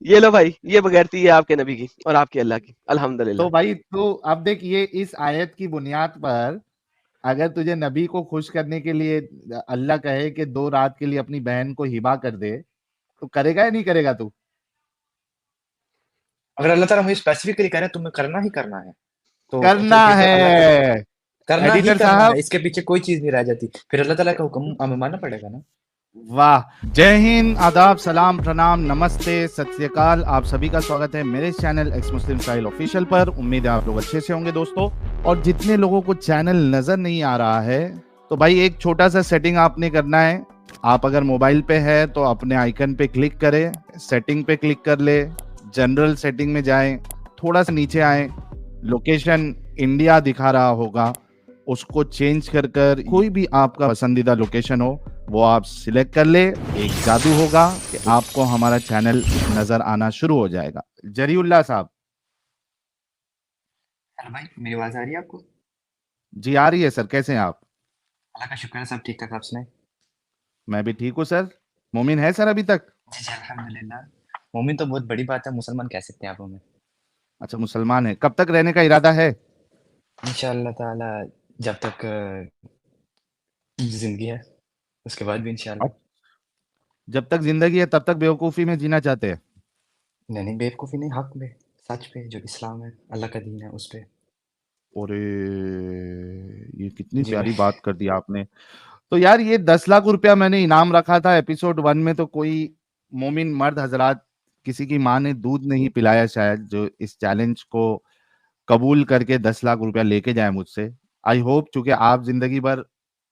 ये लो भाई, ये बगैरती है आपके नबी की और आपके अल्लाह की, तो अल्हम्दुलिल्लाह। भाई तो अब देख, ये इस आयत की बुनियाद पर अगर तुझे नबी को खुश करने के लिए अल्लाह कहे कि 2 रात के लिए अपनी बहन को हिबा कर दे, तो करेगा या नहीं करेगा तू? अगर अल्लाह ताला मुझे स्पेसिफिकली कह रहा है तुम्हें करना ही करना है, तो करना फिर तो अल्लाह का है। करना ही एडिटर करना है, साहब। इसके पीछे कोई चीज नहीं रह जाती, फिर अल्लाह ताला का हुक्म हमें मानना पड़ेगा ना। वाह। जय हिंद, आदाब, सलाम, प्रणाम, नमस्ते, सत श्री अकाल। आप सभी का स्वागत है मेरे चैनल एक्स मुस्लिम स्टाइल ऑफिशियल पर। उम्मीद है आप लोग अच्छे से होंगे दोस्तों। और जितने लोगों को चैनल नजर नहीं आ रहा है, तो भाई एक छोटा सा सेटिंग आपने करना है। आप अगर मोबाइल पे है तो अपने आइकन पे क्लिक करें, सेटिंग पे क्लिक कर ले, जनरल सेटिंग में जाएं, थोड़ा सा नीचे आए, लोकेशन इंडिया दिखा रहा होगा, उसको चेंज कर कर कोई भी आपका पसंदीदा लोकेशन हो वो आप सिलेक्ट कर ले। एक जादू होगा कि आपको हमारा चैनल नजर आना शुरू हो जाएगा। जरीउल्लाह साहब। हेलो भाई, मेरी आवाज आ रही है आपको? जी आ रही है सर, कैसे हैं आप? अल्लाह का शुक्र है, सब ठीक ठाक, आप सुनाए? मैं भी ठीक हूँ सर। मोमिन है सर अभी तक? जी जी, अल्हम्दुलिल्लाह। मोमिन तो बहुत बड़ी बात है, मुसलमान कह सकते हैं आप हमें। अच्छा मुसलमान है, कब तक रहने का इरादा है? इंशाअल्लाह ताला, जब तक जिंदगी है, उसके बाद भी इंशाअल्लाह। जब तक जिंदगी है तब तक बेवकूफी में जीना चाहते हैं? नहीं नहीं, बेवकूफ़ी नहीं, हक पे, सच पे, जो इस्लाम है, अल्लाह का दीन है, उस पे। अरे ये कितनी जी भाई। प्यारी बात कर दी आपने। तो यार ये 10 लाख रुपया मैंने इनाम रखा था एपिसोड 1 में, तो कोई मोमिन मर्द हजरात, किसी की माँ ने दूध नहीं पिलाया शायद, जो इस चैलेंज को कबूल करके 10 लाख रुपया लेके जाए मुझसे। आई होप, चूंकि आप जिंदगी भर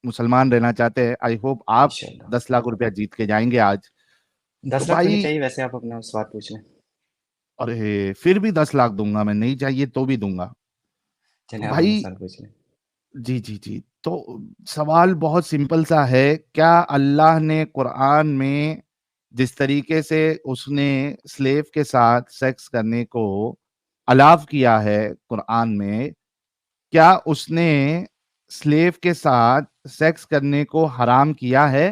मुसलमान रहना चाहते हैं, आई होप आप इंशाअल्लाह। 10 लाख रुपया जीत के जाएंगे आज। तो 10 लाख तो नहीं भाई, चाहिए वैसे, आप अपना सवाल पूछ लें। अरे फिर भी 10 लाख दूंगा मैं, नहीं चाहिए तो भी दूंगा। तो चलिए, आप अपना भाई, सवाल पूछ लें। जी जी जी, तो सवाल बहुत सिंपल सा है। क्या अल्लाह ने कुरान में जिस तरीके से उसने स्लेव के साथ सेक्स करने को अलाव किया है कुरान में, क्या उसने स्लेव के साथ सेक्स करने को हराम किया है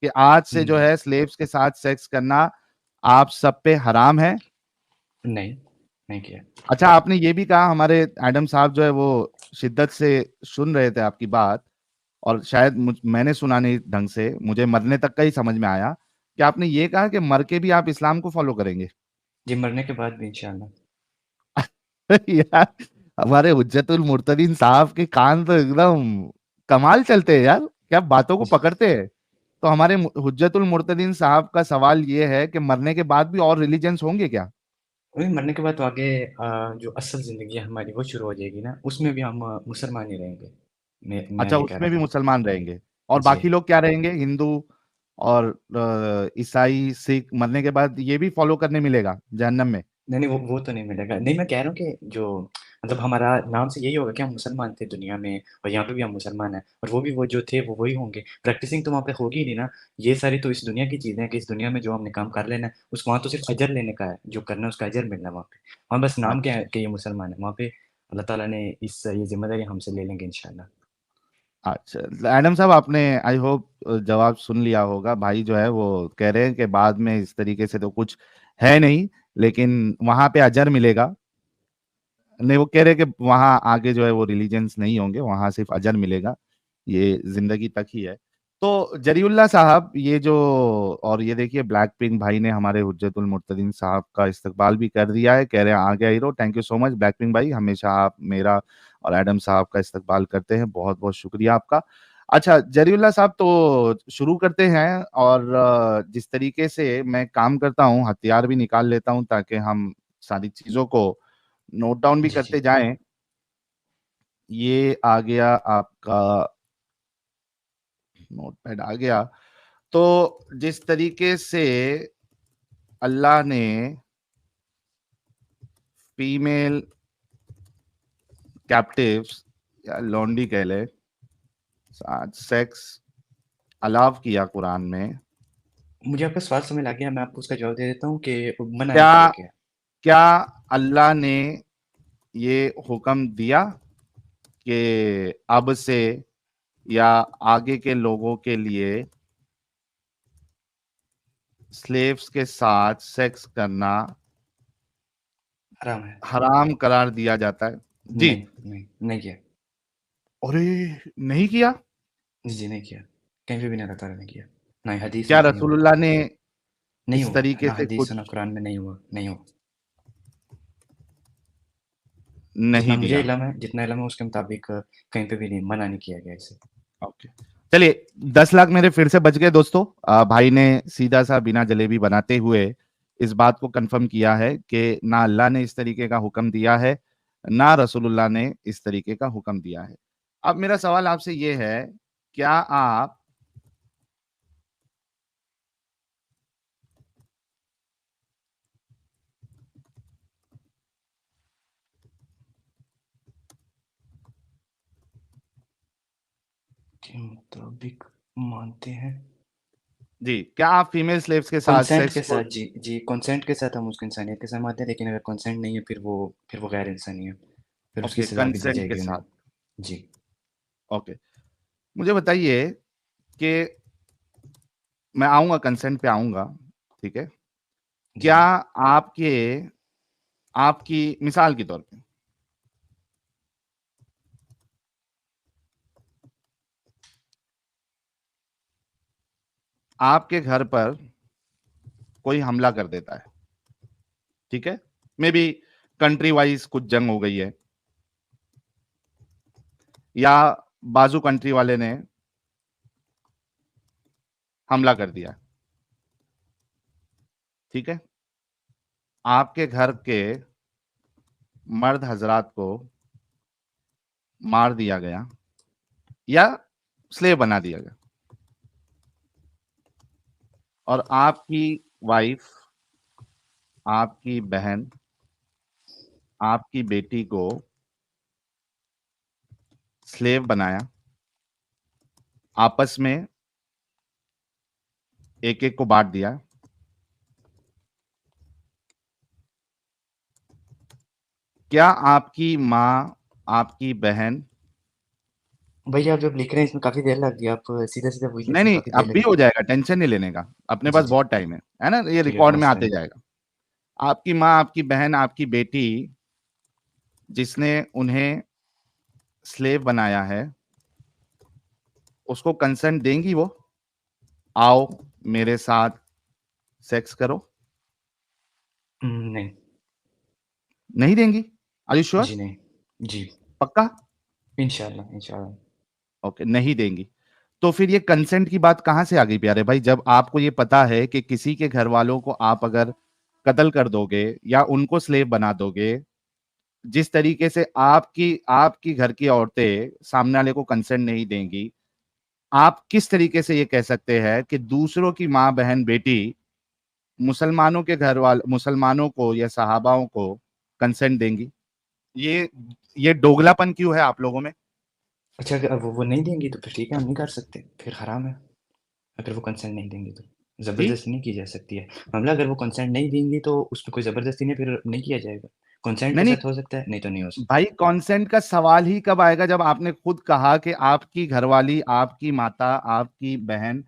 कि आज से जो नहीं, है स्लेव्स के साथ सेक्स करना आप सब पे हराम है? नहीं, नहीं किया। अच्छा, आपने ये भी कहा, हमारे एडम साहब जो है वो शिद्दत से सुन रहे थे आपकी बात, और शायद मैंने सुना नहीं ढंग से, मुझे मरने तक का ही समझ में आया कि आपने ये कहा कि मर के भी आप इस्लाम को फॉलो करेंगे। जी, मरने के बाद भी इंशाअल्लाह। यार, हमारे हुज्जतुल मुर्तदीन साहब के कान तो एकदम कमाल चलते हैं यार, क्या बातों को पकड़ते हैं। तो हमारे हुज्जतुल मुर्तदीन साहब का सवाल ये है कि मरने के बाद भी और रिलीजन्स होंगे क्या? वही, मरने के बाद तो आगे जो असल ज़िंदगी है हमारी, वो शुरू हो जाएगी ना, उसमें भी हम मुसलमान ही रहेंगे। मैं अच्छा, ये कह रहा उसमें भी था। मुसलमान रहेंगे? और जी। बाकी लोग क्या रहेंगे, हिंदू और ईसाई सिख, मरने के बाद ये भी फॉलो करने मिलेगा जहन्नम में? नहीं, नहीं, वो तो नहीं मिलेगा। नहीं, मैं कह रहा हूँ कि जो मतलब हमारा नाम से यही होगा कि हम मुसलमान थे दुनिया में, और यहाँ पे भी हम मुसलमान हैं, और वो भी वो जो थे वो वही होंगे। प्रैक्टिसिंग तो वहाँ पे होगी ही नहीं ना। ये सारी तो इस दुनिया की चीज़ें हैं कि इस दुनिया में जो हमने काम कर लेना है, उस वहाँ तो सिर्फ अजर लेने का है, जो करना है उसका अजर मिलना है वहाँ पे। हम बस नाम क्या है अच्छा कि ये मुसलमान है, वहाँ पे अल्लाह ताला ने ये जिम्मेदारी हमसे ले लेंगे इंशाल्लाह। अच्छा, एडम साहब आपने आई होप जवाब सुन लिया होगा। भाई जो है वो कह रहे हैं कि बाद में इस तरीके से तो कुछ है नहीं, लेकिन वहां पे अजर मिलेगा। नहीं, वो कह रहे हैं कि वहां आगे जो है वो रिलीजन्स नहीं होंगे, वहां सिर्फ अजर मिलेगा, ये जिंदगी तक ही है। तो जरीउल्लाह साहब, ये जो, और ये देखिए ब्लैक पिंक भाई ने हमारे हुज्जतुल मुर्तदीन साहब का इस्तकबाल भी कर दिया है, कह रहे हैं आ गया hero. Thank you so much black pink भाई, हमेशा आप मेरा और एडम साहब का इस्तकबाल करते हैं, बहुत बहुत शुक्रिया आपका। अच्छा जरीउल्लाह साहब, तो शुरू करते हैं। और जिस तरीके से मैं काम करता हूँ, हथियार भी निकाल लेता हूँ ताकि हम सारी चीजों को नोट डाउन भी जी जी। करते जाएं। ये आ गया आपका नोटपैड आ गया। तो जिस तरीके से अल्लाह ने फीमेल कैप्टिव्स या लॉन्डी कह ले साथ सेक्स अलाव किया कुरान में, मुझे आपका सवाल समझ आ गया, मैं आपको उसका जवाब दे देता हूँ कि मना क्या किया गया। क्या अल्लाह ने ये हुक्म दिया कि अब से या आगे के लोगों के लिए स्लेव्स के साथ सेक्स करना हराम है। हराम करार दिया जाता है? जी। नहीं किया। अरे, नहीं किया? जी नहीं किया, कहीं पे भी नहीं रहता नहीं किया, ना ही हदीस क्या में कहीं हुआ, रसूलुल्लाह ने नहीं इस हुआ, तरीके ना से हदीस कुछ ना कुरान में नहीं हुआ, नहीं हुआ। नहीं दिया? जितना इल्म है उसके मुताबिक कहीं पे भी नहीं, मना नहीं किया गया इसे। ओके, चलिए 10 लाख मेरे फिर से बच गए दोस्तों। भाई ने सीधा सा बिना जलेबी बनाते हुए इस बात को कंफर्म किया है कि ना अल्लाह ने इस तरीके का हुक्म दिया है, ना रसूलुल्लाह ने इस तरीके का हुक्म दिया है। अब मेरा सवाल आपसे ये है, क्या आप के मुताबिक मानते हैं, जी, क्या आप फीमेल स्लेव्स के साथ कंसेंट सेक्स के को साथ, जी जी कंसेंट के साथ हम उसको इंसानियत के साथ मानते हैं, लेकिन अगर कंसेंट नहीं है फिर वो गैर इंसानी है, फिर उसकी ओके, सजा भी दी कंसेंट के जाएगी साथ? उन्हें। जी ओके, मुझे बताइए कि मैं आऊंगा, कंसेंट पे आऊंगा, ठीक है? जी क्या आपके आपकी मिसाल के तौर पे आपके घर पर कोई हमला कर देता है, ठीक है? मे बी कंट्री वाइज कुछ जंग हो गई है, या बाजू कंट्री वाले ने हमला कर दिया, ठीक है? आपके घर के मर्द हजरात को मार दिया गया या स्लेव बना दिया गया, और आपकी वाइफ, आपकी बहन, आपकी बेटी को स्लेव बनाया, आपस में एक एक को बांट दिया। क्या आपकी माँ, आपकी बहन, भैया आप जब लिख रहे हैं इसमें काफी देर लग गई, आप सीधे सीधे बोलिए, नहीं इसमें नहीं, काफी अब देर भी हो लगेगी। जाएगा, टेंशन नहीं लेने का, अपने जी पास जी बहुत टाइम है ना? ये ठीक है, रिकॉर्ड कोई में मसला आते नहीं। जाएगा। आपकी माँ, आपकी बहन, आपकी बेटी जिसने उन्हें स्लेव बनाया है, उसको कंसेंट देंगी वो? आओ मेरे साथ सेक्स करो? नहीं। नहीं देंगी? Are you sure? जी नहीं। जी पक्का? इंशाल्लाह इंशाल्लाह। ओके, नहीं देंगी। तो फिर ये कंसेंट की बात कहां से आ गई प्यारे भाई, जब आपको ये पता है कि किसी के घर वालों को आप अगर कत्ल कर दोगे या उनको स्लेव बना दोगे, जिस तरीके से आपकी आपकी घर की औरतें सामने वाले को कंसेंट नहीं देंगी, आप किस तरीके से ये कह सकते हैं कि दूसरों की माँ, बहन, बेटी मुसलमानों के घर वाले, मुसलमानों को या सहाबाओं को कंसेंट देंगी? ये ये दोगलापन क्यों है आप लोगों में? अच्छा अगर वो नहीं देंगी तो फिर ठीक है, हम नहीं कर सकते, फिर हराम है। अगर वो कंसेंट नहीं देंगी तो जी, ज़बरदस्ती नहीं की जा सकती है मामला। अगर वो कंसेंट नहीं देंगी तो उसमें कोई ज़बरदस्ती नहीं, फिर नहीं किया जाएगा। कंसेंट नहीं के नहीं साथ हो सकता है, नहीं तो नहीं हो सकता। भाई, कंसेंट का सवाल ही कब आएगा जब आपने खुद कहा कि आपकी घरवाली, आपकी माता, आपकी बहन, जी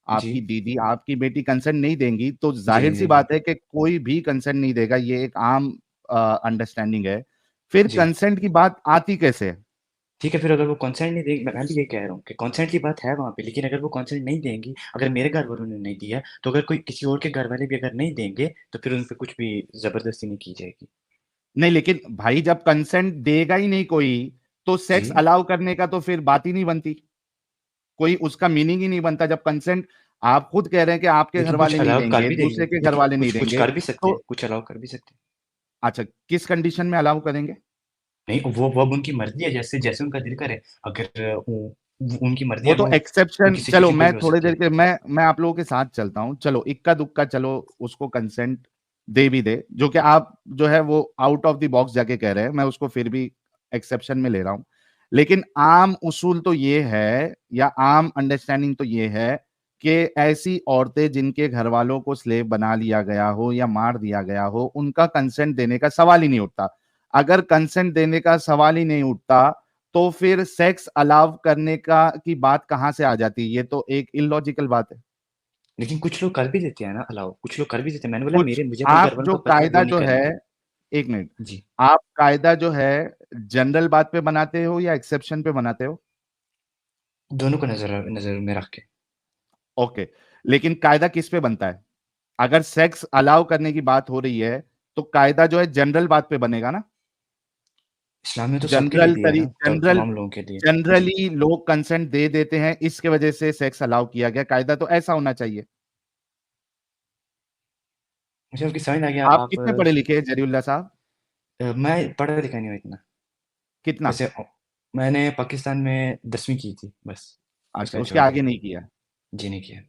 आपकी दीदी, आपकी बेटी कंसेंट नहीं देंगी, तो जी जाहिर सी जी बात है कि कोई भी कंसेंट नहीं देगा, ये एक आम अंडरस्टैंडिंग है। फिर जी कंसेंट की बात आती कैसे है? ठीक है, फिर अगर वो कंसेंट नहीं देंगी, मैं भी ये कह रहा हूँ कि कंसेंट की बात है वहाँ पे, लेकिन अगर वो कंसेंट नहीं देंगी, अगर मेरे घर वालों ने नहीं दिया, तो अगर कोई किसी और के घर वाले भी अगर नहीं देंगे तो फिर उन पे कुछ भी ज़बरदस्ती नहीं की जाएगी। नहीं, लेकिन भाई जब कंसेंट देगा ही नहीं कोई, तो जी सेक्स अलाउ करने का तो फिर बात ही नहीं बनती, कोई उसका मीनिंग ही नहीं बनता। जब कंसेंट, आप खुद कह रहे हैं कि आपके घर लेकिन कुछ वाले नहीं अलाउ कर देंगे, भी देंगे, दूसरे के घर लेकिन वाले नहीं कुछ कुछ देंगे, कर भी सकते हैं, तो कुछ अलाउ कर भी सकते हैं। अच्छा, किस कंडीशन में अलाउ करेंगे? नहीं, वो अब उनकी मर्ज़ी है, जैसे जैसे उनका दिल करे। अगर वो उनकी मर्ज़ी वो है, तो वो एक्सेप्शन, किसी चलो किसी पे मैं भी हो थोड़ी सकती देर है। के मैं आप लोगों के साथ चलता हूं, चलो इक्का दुक्का, चलो उसको कंसेंट दे भी दे, जो कि आप जो है वो आउट ऑफ द बॉक्स जाके कह रहे हैं, मैं उसको फिर भी एक्सेप्शन में ले रहा हूं। लेकिन आम उसूल तो ये है, या आम अंडरस्टैंडिंग तो ये है कि ऐसी औरतें जिनके घर वालों को स्लेव बना लिया गया हो या मार दिया गया हो, उनका कंसेंट देने का सवाल ही नहीं उठता। अगर कंसेंट देने का सवाल ही नहीं उठता, तो फिर सेक्स अलाउ करने का की बात कहां से आ जाती है? ये तो एक इलॉजिकल बात है। लेकिन कुछ लोग कर भी देते हैं ना अलाउ, कुछ लोग कर भी देते हैं। मैंने बोला कुछ मुझे अपने घर आप वालों जो का पता है वो कायदा नहीं जो है, करेंगे। एक मिनट, जी। आप कायदा जो है जनरल बात पे बनाते हो या एक्सेप्शन पे बनाते हो? दोनों को नजर नजर में रख के। ओके, लेकिन कायदा किस पे बनता है? अगर सेक्स अलाउ करने की बात हो रही है तो कायदा जो है जनरल बात पे बनेगा ना। इस्लाम में तो सबके लिए दिया है ना, जनरल तमाम लोगों के लिए। जी। जनरली लोग कंसेंट दे देते हैं, इसके वजह से सेक्स अलाउ किया गया। कायदा तो ऐसा होना चाहिए। मुझे आपकी समझ आ गया। आप आप कितने पढ़े लिखे हैं जरीउल्लाह साहब? मैं पढ़ा लिखा नहीं हूँ इतना। कितना? वैसे मैंने पाकिस्तान में 10वीं की थी बस, अच्छा, उसके बाद उसके छोड़ आगे दिया। नहीं किया? जी नहीं किया।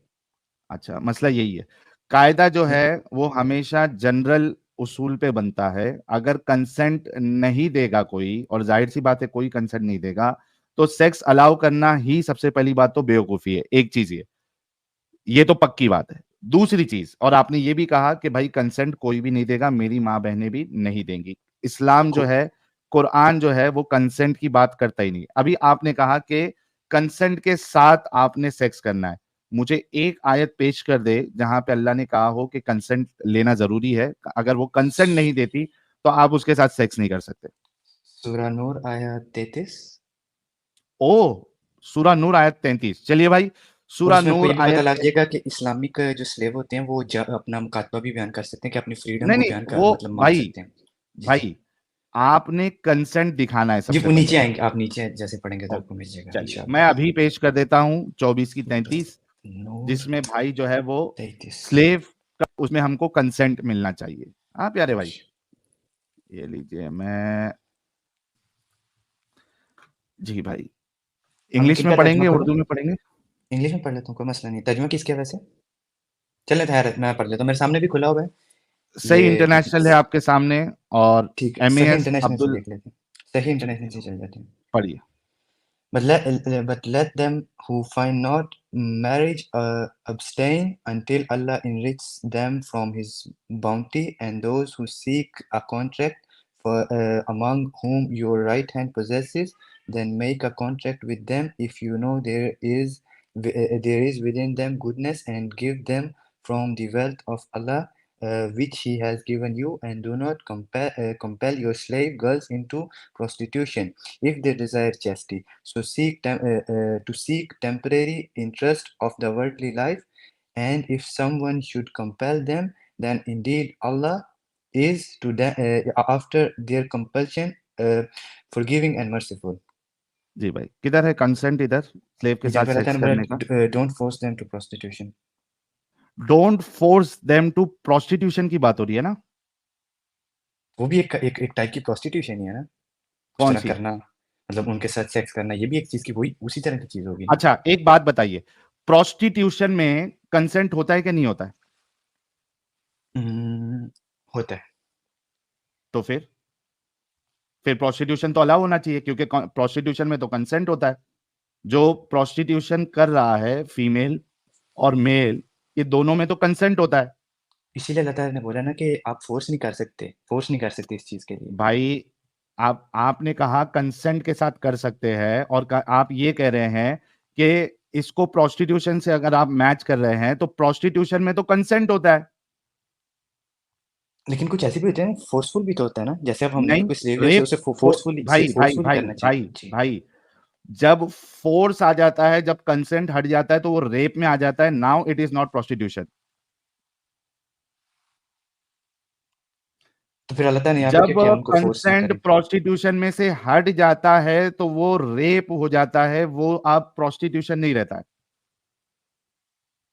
अच्छा, मसला यही है। कायदा जो नहीं, है वो हमेशा जनरल उसूल पे बनता है। अगर कंसेंट नहीं देगा कोई, और जाहिर सी बात है कोई कंसेंट नहीं देगा, तो सेक्स अलाउ करना ही सबसे पहली बात तो बेवकूफी है। एक चीज ये तो पक्की बात है। दूसरी चीज, और आपने ये भी कहा कि भाई कंसेंट कोई भी नहीं देगा, मेरी माँ बहनें भी नहीं देंगी। इस्लाम जो को है, कुरान जो है, वो कंसेंट की बात करता ही नहीं। अभी आपने कहा कि कंसेंट के साथ आपने सेक्स करना है। मुझे एक आयत पेश कर दे जहां पे अल्लाह ने कहा हो कि कंसेंट लेना जरूरी है। अगर वो कंसेंट नहीं देती तो आप उसके साथ सेक्स नहीं कर सकते। सूरा नूर आया 33। ओ, सूरा नूर आयत 33। चलिए भाई, और सूरा उसमें आपको ये नूर भी पता आयत, लग जाएगा कि इस्लामिक जो स्लेव होते हैं वो अपना मुकातबा भी बयान कर सकते हैं, कि अपनी फ्रीडम नहीं को नहीं, बयान कर वो मतलब मांग भाई, सकते हैं। जी जी। भाई आपने कंसेंट दिखाना है जी सबसे वो नीचे पहले। आएंगे, आप नीचे जैसे पढ़ेंगे तो आपको ओके, मिल जाएगा चलिए मैं इंशाल्लाह। अभी पेश कर देता हूं 24 की 33, नूर जिसमें भाई जो है वो 33। स्लेव का, उसमें हमको कंसेंट मिलना चाहिए। हाँ प्यारे भाई, जी। ये लीजिए। मैं, जी भाई, अब मैं इंग्लिश में किनका तर्जुमा पढ़ेंगे करूँ? उर्दू में पढ़ेंगे? इंग्लिश में पढ़ लेता हूँ, कोई मसला नहीं। तर्जुमा किसके है वैसे? चलें ठहर, मैं पढ़ लेता हूँ, मेरे सामने भी खुला हुआ है। सही ये इंटरनेशनल है आपके सामने, और ठीक है, सही एमएएस इंटरनेशनल से अब्दुल। देख लेते हैं। सही जी, इंटरनेशनल से चल जाते हैं। पढ़िए। But let them who find not marriage abstain until Allah enriches them from His bounty, and those who seek a contract among whom your right hand possesses, then make a contract with them if you know there is within them goodness, and give them from the wealth of Allah which He has given you, and do not compel your slave girls into prostitution if they desire chastity. So to seek temporary interest of the worldly life, and if someone should compel them, then indeed Allah is to them after their compulsion forgiving and merciful. जी भाई, किधर है consent? इधर slave के ये जहाँ साथ पे रहता सेक्स है करने का। ना, don't force them to prostitution. Don't force them to prostitution की बात हो रही है ना? वो भी एक टाइप की प्रोस्टिट्यूशन ही है ना, उस कौन तरह सी? करना, मतलब उनके साथ सेक्स करना, ये भी एक चीज की वही उसी तरह की चीज होगी ना। अच्छा, एक बात बताइए, प्रोस्टिट्यूशन में कंसेंट होता है कि नहीं होता है? होता है। तो फिर प्रोस्टिट्यूशन तो अलाउ होना चाहिए, क्योंकि प्रोस्टिट्यूशन में तो कंसेंट होता है। जो प्रोस्टिट्यूशन कर रहा है, फीमेल और मेल, ये दोनों में तो कंसेंट होता है। इसीलिए अल्लाह ताला ने बोला ना कि आप फोर्स नहीं कर सकते इस चीज के लिए। भाई, आपने कहा कंसेंट के साथ कर सकते हैं, और आप ये कह रहे हैं कि इसको प्रोस्टिट्यूशन से अगर आप मैच कर रहे हैं तो प्रोस्टिट्यूशन में तो कंसेंट होता है। लेकिन कुछ ऐसे भी होते हैं, फोर्सफुल भी तो होता है ना, जैसे अब हमने नहीं, कोई स्लेव लिया उसे रेप, उसे फोर्सफुली भाई भाई फोर्सफुली भाई करना भाई चाहिए। जी। भाई, जब फोर्स आ जाता है, जब कंसेंट हट जाता है, तो वो रेप में आ जाता है। Now it is not prostitution. तो फिर अल्लाह ताला ने यहाँ पे क्या जब किया, उनको फोर्स ना कंसेंट करें। प्रोस्टिट्यूशन में से हट जाता है तो वो रेप हो जाता है, वो अब प्रोस्टिट्यूशन नहीं रहता है।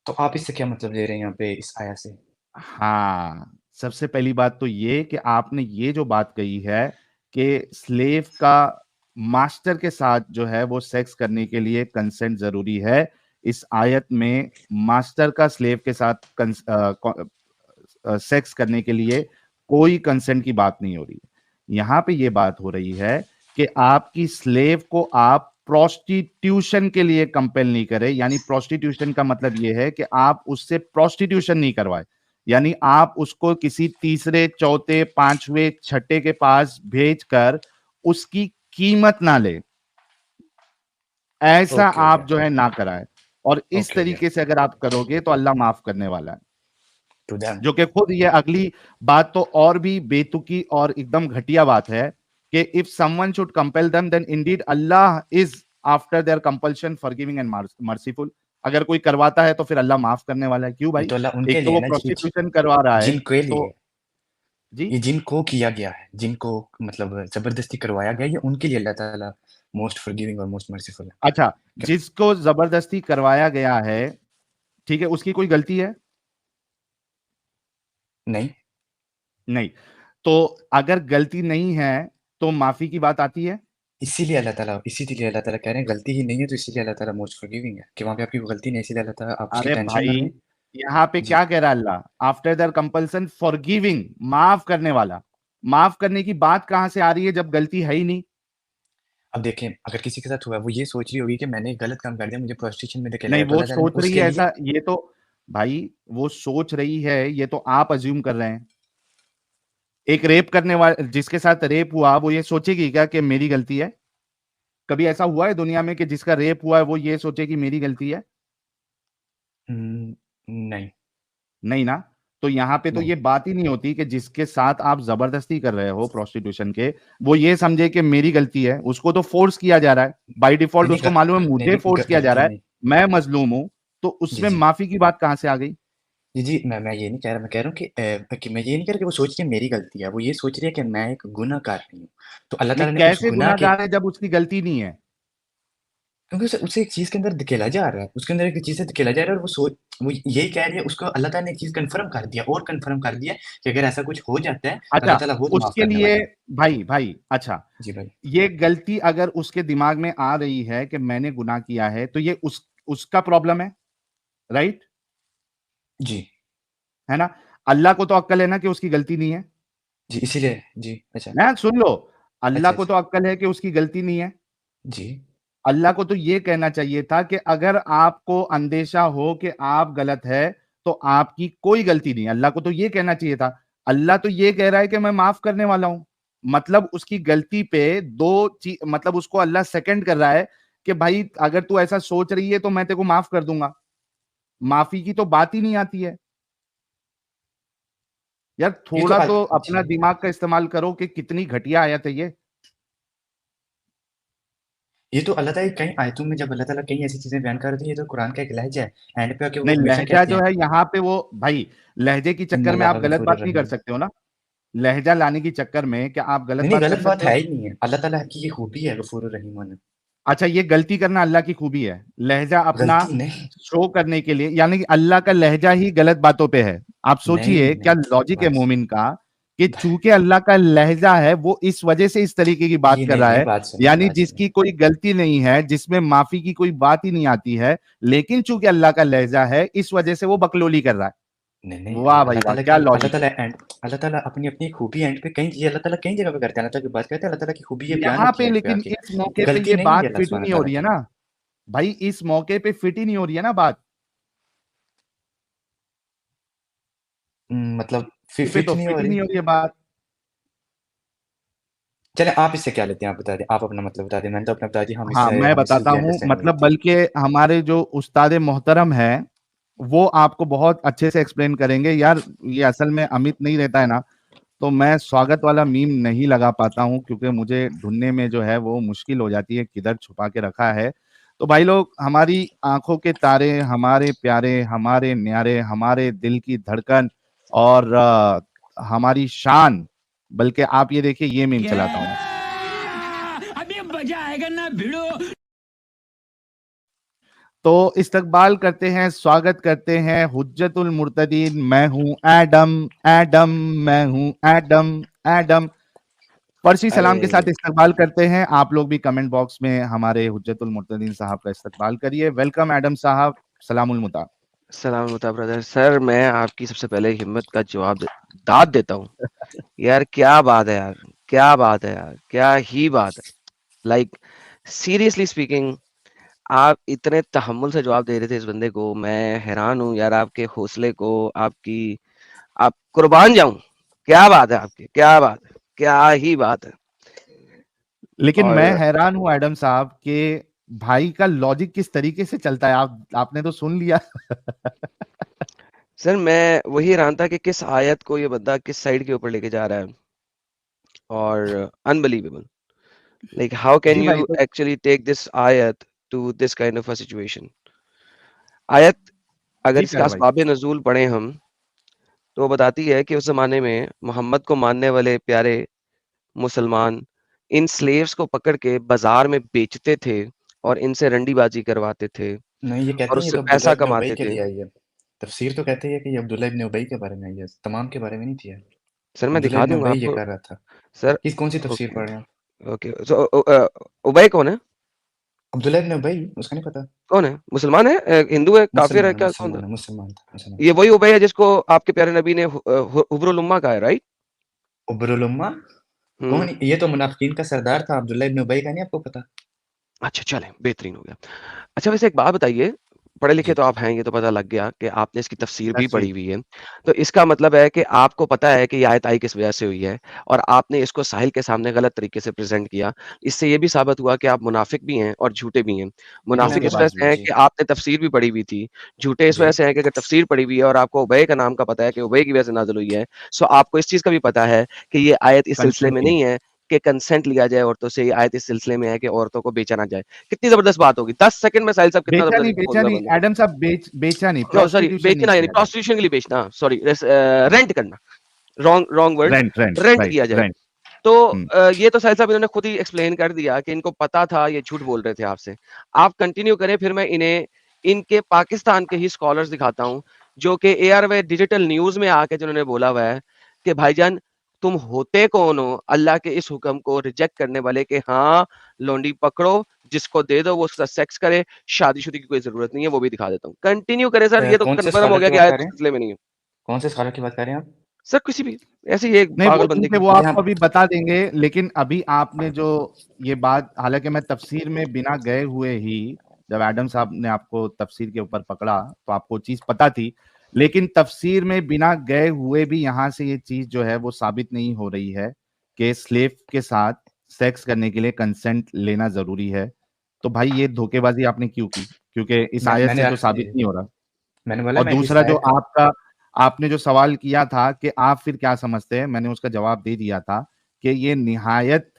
तो आप इससे क्या मतलब ले रहे हैं यहाँ पे इस आया से? हाँ, सबसे पहली बात तो ये कि आपने ये जो बात कही है कि स्लेव का मास्टर के साथ जो है वो सेक्स करने के लिए कंसेंट जरूरी है, इस आयत में मास्टर का स्लेव के साथ सेक्स करने के लिए कोई कंसेंट की बात नहीं हो रही है। यहाँ पे ये बात हो रही है कि आपकी स्लेव को आप प्रोस्टिट्यूशन के लिए कंपेल नहीं करें। यानी प्रोस्टिट्यूशन का मतलब ये है कि आप उससे प्रोस्टिट्यूशन नहीं करवाए, यानी आप उसको किसी तीसरे, चौथे, पांचवे, छठे के पास भेजकर उसकी कीमत ना ले, ऐसा ओके ओके। आप जो है ना कराए। और इस ओके, ओके। तरीके से अगर आप करोगे तो अल्लाह माफ करने वाला है। To them. जो कि खुद ये अगली बात तो और भी बेतुकी और एकदम घटिया बात है कि if someone should compel them then indeed Allah is after their compulsion forgiving and merciful. अगर कोई करवाता है तो फिर अल्लाह माफ करने वाला है। क्यों ये भाई? तो अल्लाह उनके एक तो लिए वो है ना प्रोस्टिट्यूशन करवा रहा है, जिनके लिए तो जी ये जिनको किया गया है, जिनको मतलब जबरदस्ती करवाया गया, ये उनके लिए अल्लाह ताला मोस्ट फॉरगिविंग और मोस्ट मर्सीफुल है। अच्छा, क्या- जिसको जबरदस्ती करवाया गया है, ठीक है, उसकी कोई गलती है? नहीं, नहीं। तो अगर गलती नहीं है तो माफी की बात आती है? इसीलिए अल्लाह ताला कह रहे हैं गलती ही नहीं है, तो इसीलिए अल्लाह ताला मोस्ट फॉरगिविंग है कि वहाँ पे आपकी कोई गलती नहीं है, इसीलिए अल्लाह ताला आप उसकी अरे टेंशन ना भाई, लें। यहाँ पे जी। क्या कह रहा है अल्लाह? आफ्टर देयर कंपल्सन फॉरगिविंग, माफ करने वाला। माफ करने की बात कहां से आ रही है जब गलती है ही नहीं? अब देखें, अगर किसी के साथ हुआ है, वो ये सोच रही होगी कि मैंने एक गलत काम कर दिया, मुझे प्रोस्टिट्यूशन में धकेला नहीं, गया, तो वो अल्लाह ताला ने सोच रही उसके है लिए ऐसा, ये तो भाई वो सोच रही है, ये तो आप अज्यूम कर रहे हैं। एक रेप करने वाला जिसके साथ रेप हुआ, वो ये सोचेगी क्या कि मेरी गलती है? कभी ऐसा हुआ है दुनिया में कि जिसका रेप हुआ है वो ये सोचे कि मेरी गलती है? नहीं, नहीं ना। तो यहाँ पे तो नहीं। ये बात ही नहीं होती कि जिसके साथ आप जबरदस्ती कर रहे हो प्रोस्टिट्यूशन के, वो ये समझे कि मेरी गलती है। उसको तो फोर्स किया जा रहा है बाय डिफॉल्ट, नहीं, नहीं, उसको मालूम है नहीं, मुझे नहीं, फोर्स किया जा गलती रहा है, नहीं। मैं मजलूम हूं, तो जी, उसमें जी। माफी की बात कहां से आ गई? जी, जी, मैं ये नहीं कह रहा, मैं कह रहा हूँ कि मैं ये नहीं कह रहा कि वो सोच रही है मेरी गलती है, वो ये सोच रही है कि मैं एक गुनहगार नहीं हूँ। तो अल्लाह नहीं, ताला ने उस कैसे गुनाह के गुनाहगार है जब उसकी गलती नहीं है? क्योंकि उसे एक चीज़ के अंदर धकेला जा रहा है, उसके अंदर एक चीज़ से धकेला जा रहा है और वो यही कह रही है, उसको अल्लाह ताला ने एक चीज़ कन्फर्म कर दिया और कन्फर्म कर दिया कि अगर ऐसा कुछ हो जाता है, तो अच्छा, अल्लाह ताला वो तो माफ़ उसके करने लिए वाला है। भाई भाई अच्छा, जी भाई। ये गलती अगर उसके दिमाग में आ रही है कि मैंने गुनाह किया है, तो ये उसका प्रॉब्लम है, राइट? जी, है ना? अल्लाह को तो अक्ल है ना कि उसकी गलती नहीं है। जी, इसीलिए जी, अच्छा, ना सुन लो, अल्लाह अच्छा, को अच्छा। तो अक्ल है कि उसकी गलती नहीं है। जी, अल्लाह को तो ये कहना चाहिए था कि अगर आपको अंदेशा हो कि आप गलत है, तो आपकी कोई गलती नहीं है। अल्लाह को तो ये कहना चाहिए था। अल्लाह तो ये कह रहा है कि मैं माफ करने वाला हूं। मतलब उसकी गलती पे दो चीज, मतलब उसको अल्लाह सेकंड कर रहा है कि भाई अगर तू ऐसा सोच रही है तो मैं तेरे को माफ कर दूंगा। माफी की तो बात ही नहीं आती है। यार ये तो थोड़ा तो अपना जी। दिमाग का इस्तेमाल करो कि कितनी घटिया आयत है ये। ये तो अल्लाह ताला कई आयतों में जब अल्लाह ताला कई ऐसी चीज़ें बयान कर रहे थे, ये तो कुरान का एक लहज़ा है। एंड पे आके वो नहीं, हमेशा लहजा कहते जो हैं, है यहाँ पे वो भाई, लहजे की चक्कर में इन्नल्लाह आप गलत गफूरुर बात नहीं कर रहीम। सकते हो ना। लहजा लाने की चक्कर में क्या आप गलत नहीं, नहीं, बात कर गलत बात सकते है हो? ही नहीं है। अल्लाह ताला की ये खूबी है गफूरुर रहीम होना। अच्छा, ये गलती करना अल्लाह की खूबी है, लहजा अपना गलती नहीं, शो करने के लिए, यानी कि अल्लाह का लहजा ही गलत बातों पे है। आप नहीं, सोचिए क्या नहीं, लॉजिक है बस मोमिन का कि चूंकि अल्लाह का लहजा है, वो इस वजह से इस तरीके की बात ये कर नहीं, रहा नहीं, है, यानी बात सुनिए। जिसकी कोई गलती नहीं है, जिसमें माफी की कोई बात ही नहीं आती है, लेकिन चूंकि अल्लाह का लहजा है, इस वजह से वो बकलोली कर रहा है। नहीं, नहीं, वाह भाई वाह, क्या अल्लाह लॉजिक है। ताला अल्लाह ताला अपनी खूबी एंड पे कई चीज़ें अल्लाह ताला कई जगह पे करते हैं। अल्लाह ताला की बात करते हैं, अल्लाह ताला की खूबी ये बयान यहाँ होती पे है एंड पे लेकिन आके। इस मौके पे गलती ये नहीं हुई बात है अल्लाह फिट ही सुब्हानहू नहीं हो तआला रही है की। ना। भाई इस मौके पे फिट ही नहीं हो रही है ना बात। मतलब पे फिट तो नहीं फिट हो ही रही। नहीं हो रही है बात। चलें आप इससे क्या लेते हैं, आप बता दें, आप अपना मतलब बता दें। मैंने तो अपना बता दिया, हाँ, मैं हमें इससे बताता भी हूँ, अंडरस्टैंडिंग हुई मतलब थी। बल्कि हमारे जो उस्ताद मोहतरम है, वो आपको बहुत अच्छे से एक्सप्लेन करेंगे। यार ये असल में अमित नहीं रहता है ना, तो मैं स्वागत वाला मीम नहीं लगा पाता हूँ, क्योंकि मुझे ढूंढने में जो है वो मुश्किल हो जाती है किधर छुपा के रखा है। तो भाई लोग, हमारी आंखों के तारे, हमारे प्यारे, हमारे न्यारे, हमारे दिल की धड़कन और हमारी शान, बल्कि आप ये देखिए, ये मीम चलाता हूँ मैं। अभी मजा आएगा ना भिड़ो। तो इस्तकबाल करते हैं, स्वागत करते हैं हुज्जतुल मुर्तदीन। मैं हूं एडम, एडम, मैं हूं एडम, एडम। फर्शी सलाम के साथ अरे इस्तकबाल करते हैं। आप लोग भी कमेंट बॉक्स में हमारे हुज्जतुल मुर्तदीन साहब का इस्तकबाल करिए। वेलकम एडम साहब, सलामुल मुता। सलाम होता ब्रदर। सर मैं आपकी सबसे पहले हिम्मत का दाद देता हूँ। यार क्या बात है यार, क्या बात है यार, क्या ही बात है। लाइक सीरियसली स्पीकिंग, आप इतने तहम्मुल से जवाब दे रहे थे इस बंदे को। मैं हैरान हूँ यार आपके हौसले को, आप कुर्बान जाऊं। क्या बात है आपकी, क्या बात है, क्या ही बात है। लेकिन मैं और हैरान हूं एडम साहब कि भाई का लॉजिक किस तरीके से चलता है, आपने तो सुन लिया। सर मैं वही हैरान था कि किस आयत को ये बंदा किस साइड के ऊपर लेके जा रहा है, और अनबिलीवेबल, like how can जी भाई, you तो actually take this ayat to this kind of a situation? आयत अगर जी इसके प्यारे भाई, असबाब नुज़ूल पढ़ें हम, तो वो बताती है कि उस ज़माने में मोहम्मद को मानने वाले प्यारे मुसलमान इन स्लेव्स को पकड़ के बाज़ार में बेचते थे और इनसे रंडीबाजी करवाते थे नहीं, ये कहते और हैं ये उससे तो अब्दुल्ला पैसा इब्न उबई कमाते के थे। लिए आई है। तफसीर तो कहते हैं कि ये अब्दुल्ला इब्न उबई के बारे में आई है, तमाम के बारे में नहीं थी ये। सर मैं अब्दुल्ला दिखा इब्न दूँगा उबई ये आपको। कर रहा था। सर कौन सी तफसीर ओके, पढ़ रहे हैं आप? ओके। सो उबई कौन है? अब्दुल्ला इब्न उबई, उसका नहीं पता? कौन है? मुसलमान है? हिंदू है? काफ़िर है? क्या कौन था? मुसलमान था। ये वही उबई है जिसको आपके प्यारे नबी ने हुब्रुल उम्मा कहा है, राइट? उबरुल उम्मा? हुँ। कौन? ये तो मुनाफिकीन का सरदार था, अब्दुल्ला इब्न उबई का नहीं आपको पता? अच्छा चलें, बेहतरीन हो गया। अच्छा वैसे एक बात बताइए, पढ़े लिखे जी। तो आप हैं, ये तो पता लग गया कि आपने इसकी तफ़सीर भी जी पढ़ी हुई है। तो इसका मतलब है कि आपको पता है कि ये आयत आई किस वजह से हुई है और आपने इसको साहिल के सामने गलत तरीके से प्रेज़ेंट किया। इससे ये भी साबित हुआ कि आप मुनाफ़िक भी हैं और झूठे भी हैं। नहीं, मैं मुनाफ़िक आपको इस वजह बात से हैं जी, कि आपने तफ़सीर भी पढ़ी हुई थी। झूठे इस जी। वजह से हैं कि अगर तफ़सीर पढ़ी हुई है और आपको उबय का नाम का पता है कि उबय की वजह से नाज़िल हुई है, सो आपको इस चीज़ का भी पता है कि ये आयत इस सिलसिले में कंसेंट नहीं है कि कंसेंट लिया जाए औरतों से, ये आयत इस सिलसिले में है कि औरतों को बेचा ना जाए। कितनी ज़बरदस्त बात होगी। 10 सेकंड में साहिल साहब कितना ज़बरदस्त बेचा बोल रहा नहीं बंदा। एडम साहब, बेचा नहीं, नो सॉरी, प्रोस्टिट्यूशन नहीं बेचना यानी किया जाता। प्रोस्टिट्यूशन के लिए बेचना, सॉरी रेंट करना, wrong wrong word, rent rent rent right किया जाए। रेंट। तो ये तो साहिल साहब इन्होंने खुद ही एक्सप्लेन कर दिया कि इनको पता था, ये झूठ बोल रहे थे आपसे। आप कंटिन्यू करें, फिर मैं इन्हें इनके पाकिस्तान के ही स्कॉलर्स दिखाता हूँ, जो कि एआरवाई डिजिटल न्यूज़ में आके जिन्होंने बोला हुआ है कि भाईजान तुम होते कौन हो अल्लाह के इस हुक्म को रिजेक्ट करने वाले कि हाँ, लौंडी पकड़ो, जिसको दे दो वो उसका सेक्स करे, शादीशुदी की कोई ज़रूरत नहीं है, वो भी दिखा देता हूँ। कंटिन्यू करें सर, ये तो कौन से कन्फर्म हो स्कॉलर गया की कि बात आयत कर उस रहे हैं? सिलसिले में नहीं है। कौन से स्कॉलर की बात कर रहे हैं आप? सर किसी भी, ऐसे ही एक नहीं वो पागल ठीक बंदे है, की। वो जी, आपको हम अभी बता देंगे, लेकिन अभी आपने जो ये बात, हालांकि मैं तफसीर में बिना गए हुए ही, जब एडम साहब ने आपको तफसीर के ऊपर पकड़ा तो आपको चीज पता थी, लेकिन तफसीर में बिना गए हुए भी यहाँ से ये चीज जो है वो साबित नहीं हो रही है कि स्लेव के साथ सेक्स करने के लिए कंसेंट लेना जरूरी है। तो भाई ये धोखेबाजी आपने क्यों की, क्योंकि इस आयत मैंने से तो साबित जी, नहीं हो रहा। मैंने बोला और मैं इस दूसरा जो आयत का आपका, आपने जो सवाल किया था कि आप फिर क्या समझते हैं, मैंने उसका जवाब दे दिया था कि ये निहायत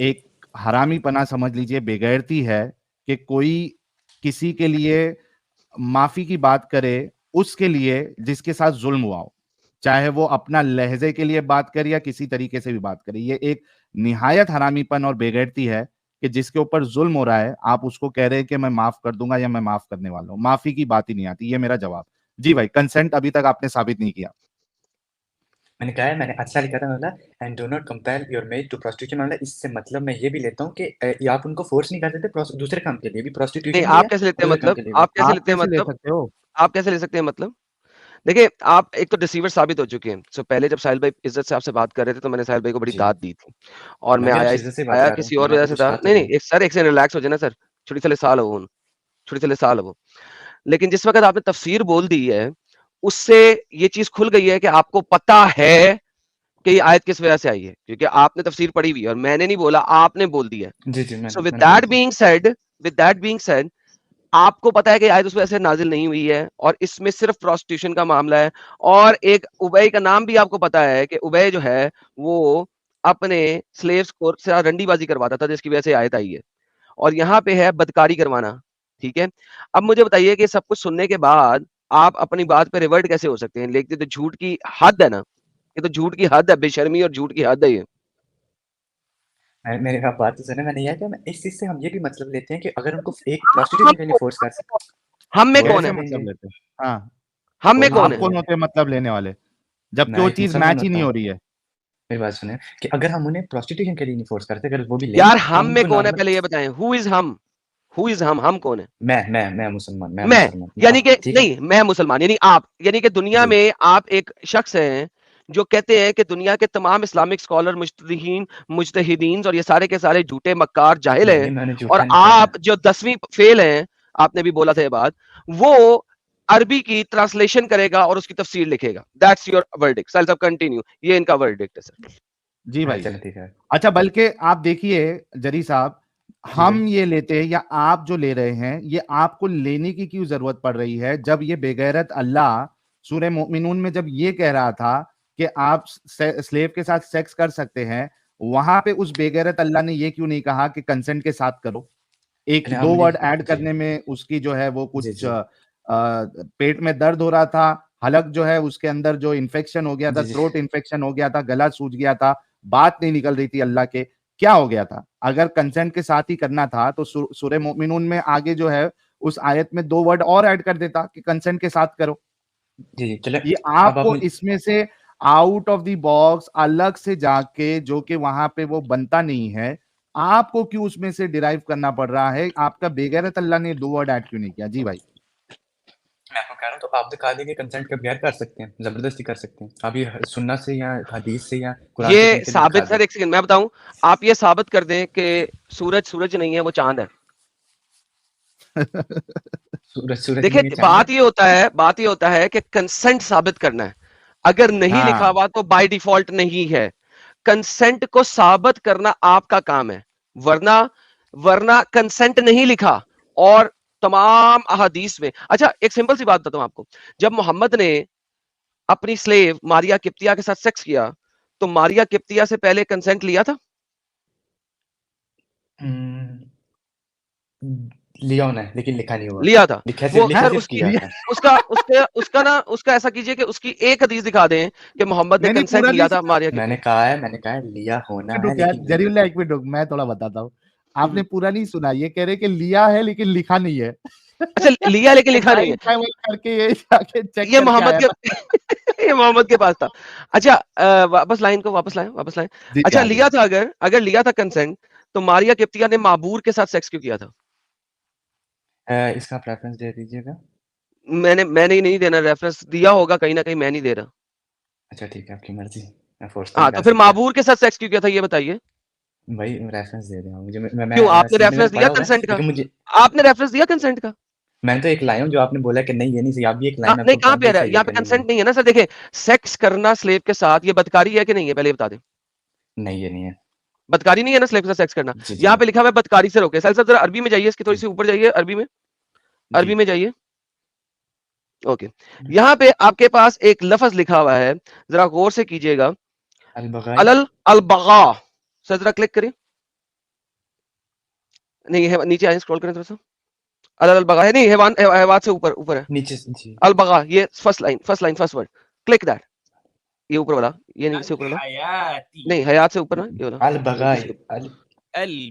एक हरामीपना समझ लीजिए, बेगैरती है कि कोई किसी के लिए माफी की बात करे उसके लिए जिसके साथ जुल्म हुआ हो, चाहे वो अपना लहजे के लिए बात करे या किसी तरीके से भी बात करे। ये एक निहायत हरामीपन और बेगैरती है कि जिसके ऊपर जुल्म हो रहा है आप उसको कह रहे हैं कि मैं माफ कर दूंगा या मैं माफ करने वाला हूं। माफी की बात ही नहीं आती, ये मेरा जवाब। जी भाई, कंसेंट अभी तक आपने साबित नहीं किया। मैंने कहा है, मैंने अच्छा लिखा था, मतलब and do not compare your maid to prostitution, मतलब इससे मतलब मैं ये भी लेता हूँ कि ये आप उनको फोर्स नहीं करते थे, दूसरे काम के लिए भी नहीं, प्रोस्टिट्यूशन भी है आप कैसे लेते और हैं दूसरे काम मतलब? के लिए भी। आप कैसे आप लेते हैं कैसे ले मतलब? सकते हो? आप कैसे ले सकते हैं मतलब? देखिए, आप एक तो डिसीवर साबित हो चुके हैं। सो पहले जब साहिल भाई इज़्ज़त से आपसे बात कर रहे थे, तो मैंने साहिल भाई को बड़ी जी, दाद दी थी और मैं मैं भी आया आपसे इज्जत से बात आया कर रहा हूँ, किसी और मैंने वजह आपको से कुछ था। कहा तो नहीं, नहीं, नहीं। एक सर एक सेकंड रिलैक्स हो जाए ना सर, थोड़ी सी साल हो थोड़ी सी साल हो। लेकिन जिस वक़्त आपने तफ़सीर बोल दी है, उससे ये चीज़ खुल गई है कि आपको पता है कि ये आयत किस वजह से आई है, क्योंकि आपने तफ़सीर पढ़ी हुई है और मैंने नहीं बोला, आपने बोल दी है। जी, जी, सो मैंने पढ़ी थी। विद दैट बीइंग सेड आपको पता है कि आयत उस वजह से नाज़िल नहीं हुई है और इसमें सिर्फ़ प्रोस्टिट्यूशन का मामला है और एक उबय का नाम भी आपको पता है कि उबय जो है, वो अपने स्लेव्स को से रंडीबाज़ी करवाता था, जिसकी वजह से आयत आई है और यहाँ पे है बदकारी करवाना, ठीक है? अब मुझे बताइए कि सब कुछ सुनने के बाद आप अपनी बात पे रिवर्ट कैसे हो सकते हैं? लेकिन तो झूठ की हद है ना, ये तो झूठ की हद है, बेशर्मी और झूठ की हद है ये। मेरी आप बात तो सुने, मैंने यह किया, मैं इस चीज़ से हम ये भी मतलब लेते हैं कि अगर उनको एक हम प्रोस्टिट्यूशन के लिए फोर्स कर सक हम में हम कौन कैसे है? करेंगे, मतलब लेते हैं? हाँ, हम में कोई कौन मतलब आप है? नहीं कौन है। होते हैं मतलब लेने वाले, जबकि मैं वो एक चीज मुसलमान मैच ही होता नहीं हो हूँ, रही है। मेरी बात सुनिए, कि अगर हम उन्हें प्रोस्टिट्यूशन के लिए नहीं फोर्स करते, अगर वो भी लें, यार तो हम हम में उनको कौन है नॉर्मल पहले ये बताएं? हु इज़ हम? हु इज़ हम कौन है? मैं मुसलमान, मैं मैं, मुसलमान, यानी कि ठीक है? नहीं, मैं मुसलमान यानी आप, यानी कि दुनिया जी, में आप एक शख्स हैं जो कहते हैं कि दुनिया के तमाम इस्लामिक स्कॉलर, मुज्तहिदीन और ये सारे के सारे झूठे मक्कार जाहिल नहीं, हैं मैंने और झूठा नहीं कहा है। आप जो 10वीं फेल हैं, आपने भी बोला था ये बात, वो अरबी की ट्रांसलेशन करेगा और उसकी तफसीर लिखेगा। That's your verdict. साहिल साहब कंटिन्यू, ये इनका वर्डिक्ट है सर। जी भाई। चलो ठीक है। अच्छा, बल्कि आप देखिए जरी साहब, हम ये लेते हैं या आप जो ले रहे हैं, ये आपको लेने की क्यों जरूरत पड़ रही है? जब ये बेगैरत अल्लाह सूरह मोमिनून में जब ये कह रहा था कि आप स्लेव के साथ सेक्स कर सकते हैं, वहां पे उस बेगैरत अल्लाह ने ये क्यों नहीं कहा कि कंसेंट के साथ करो? एक मैंने दो हमने वर्ड ऐड जी करने में उसकी जो है वो जी कुछ जी पेट में दर्द हो रहा था, हलक जो है उसके अंदर जो इन्फेक्शन हो गया था, जी जी थ्रोट इन्फेक्शन हो गया था, गला सूज गया था, बात नहीं निकल रही थी अल्लाह के, क्या हो गया था? अगर कंसेंट के साथ ही करना था तो सूरह मोमिनून में आगे जो है उस आयत में 2 वर्ड और ऐड कर देता कि कंसेंट के साथ करो। जी जी चले ये अब आपको आपने इसमें से आउट ऑफ द बॉक्स अलग से जाके जो कि वहां पे वो बनता नहीं है, आपको क्यों उसमें से डिराइव करना पड़ रहा है? आपका बेगैरत अल्लाह ने 2 वर्ड ऐड क्यों नहीं किया? जी भाई। मैं आपको कह रहा हूँ तो आप दिखा देंगे कंसेंट के बगैर कर सकते हैं, जबरदस्ती कर सकते हैं। आप ये सुन्ना से या हदीस से या कुरान से ये कहीं से भी दिखा साबित, दें। सर एक सेकंड मैं बताऊं, आप ये साबित कर दें कि सूरज नहीं है, वो चांद है। सूरज देखिए नहीं है, चांद बात ये होता है कि कंसेंट साबित करना है। अगर नहीं लिखा हाँ, हुआ तो बाय डिफॉल्ट नहीं है। कंसेंट को साबित करना आपका काम है, वरना वरना कंसेंट नहीं लिखा और तमाम अहादीस में। अच्छा एक सिंपल सी बात बताता हूं आपको, जब मोहम्मद ने अपनी स्लेव मारिया किप्तिया के साथ सेक्स किया तो मारिया किप्तिया से पहले कंसेंट लिया था? लिया होना है लेकिन लिखा नहीं हुआ। लिया था। वो लिखा सर सिर्फ उसकी किया था। उसका ऐसा कीजिए कि उसकी एक हदीस दिखा दें कि मोहम्मद ने मैंने कंसेंट पूरा नहीं लिया था सुना। मारिया किप्तिया। मैंने कहा है लिया होना है रुक यार, लेकिन नहीं जरीउल्लाह एक मिनट रुक, मैं थोड़ा बताता हूँ। आपने हम्म। पूरा नहीं सुना, ये कह रहे कि लिया है लेकिन लिखा नहीं है। अच्छा लिया लेकिन लिखा नहीं टाइम है, ट्रैवल करके ये जाके चेक ये करके मोहम्मद आया था। के ये मोहम्मद के पास था। अच्छा वापस लाइन को वापस लाएं। जी, अच्छा आगे। लिया था, अगर लिया था कंसेंट तो मारिया किप्तिया ने माबूर के साथ सेक्स क्यों किया था? इसका आप रेफरेंस दे दीजिएगा। मैंने नहीं देना, रेफरेंस दिया होगा कहीं ना कहीं, मैं नहीं दे रहा। अच्छा ठीक है, आपकी मर्जी, मैं फोर्स तो हाँ नहीं तो कर फिर सकता। माबूर के साथ सेक्स क्यों किया था ये बताइए? भाई रेफरेंस दे दें आप मुझे, क्यों, आपने सुनने में रेफरेंस तो दिया पढ़ा हुआ है कंसेंट का? लेकिन मुझे, आपने रेफरेंस दिया कंसेंट का? मैंने तो एक लाया हूँ जो आपने बोला कि नहीं ये नहीं सही, आप भी एक लाइन नहीं आपको कहां बताऊं पे ये आ रहा है, सही है यहाँ पे कि नहीं कंसेंट नहीं है ना सर। देखिए सेक्स करना स्लेव के साथ ये बदकारी है कि नहीं है, पहले ये बता दें। नहीं ये नहीं है। बदकारी नहीं है ना स्लेव के साथ सेक्स करना। जी जी यहाँ पे लिखा हुआ है बदकारी से रोके। सर जरा अरबी में जाइए, इसकी थोड़ी जी सी ऊपर जाइए, अरबी में, जी। अरबी में जाइए। ओके, यहाँ पे आपके पास एक लफ्ज लिखा हुआ है, जरा गौर से कीजिएगा। अल-बगाई। अलल अल बगा, सर जरा क्लिक करिए। नहीं है, नीचे आइए, स्क्रॉल करें थोड़ा सा। अलल अल बगा है नहीं, हैवान हैवान से ऊपर ऊपर है। नीचे से जी। अल बगा, ये first line first word, click that. ये ऊपर वाला, ये नहीं, इससे ऊपर वाला नहीं, हयात से ऊपर ना, ये वाला, अल-बगाई इसके अल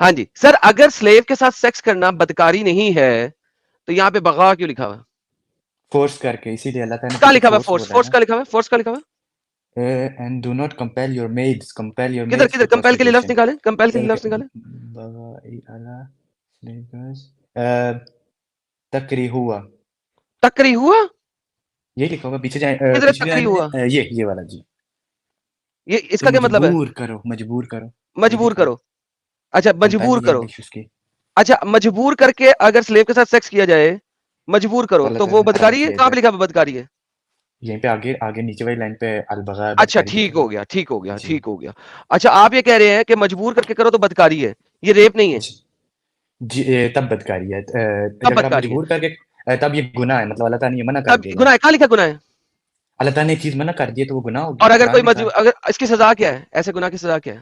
हाँ जी सर। अगर स्लेव के साथ सेक्स करना बदकारी नहीं है तो यहाँ पे बगा क्यों लिखा हुआ है? फोर्स करके, इसीलिए अल्लाह ताला ने कहाँ पीछे लिखा हुआ है फोर्स फोर्स? बोला है फोर्स ना। का लिखा हुआ है, फोर्स का लिखा हुआ है? And do not compel your किधर मेड्स किधर? टू कंपेल के लिए लफ्ज प्रोस्टिट्यूशन। निकाले, कंपेल के लिए लफ्ज निकाले। बगाई अला स्लेवर्स तकरी हुआ, तकरी हुआ? यही लिखा होगा पीछे जाए, किधर है पिछली तकरी लाइन हुआ? में ये वाला जी। ये तो इसका क्या मतलब है? मजबूर करो, ये मजबूर लिखा है। करो। अच्छा कंपेल मजबूर ये करो। इंग्लिश उसकी। अच्छा मजबूर करके अगर स्लेव के साथ सेक्स किया जाए, मजबूर तो करो, अल्लाह तो ताला वो ने हराम बदकारी है? किया कहाँ पे जाए। लिखा हुआ बदकारी है? यहीं पे आगे आगे नीचे वाली लाइन पे अल-बगा अच्छा बदकारी लिखा ठीक हुआ हो है। गया, ठीक हो गया, जी ठीक हो गया। अच्छा आप ये कह रहे हैं कि मजबूर करके करो तो बदकारी है, ये रेप नहीं है? जी जी, तब बदकारी है, तब अगर आप बदकारी है, मजबूर करके तब ये गुनाह है, मतलब अल्लाह ताला ने ये मना कर तब दिया। गुनाह है। कहाँ लिखा गुनाह है? अल्लाह ताला ने एक चीज मना कर दी है तो वो गुनाह हो और गया, अगर कुरान कोई में कहा है। अगर इसकी सजा क्या है, ऐसे गुनाह की सजा क्या है?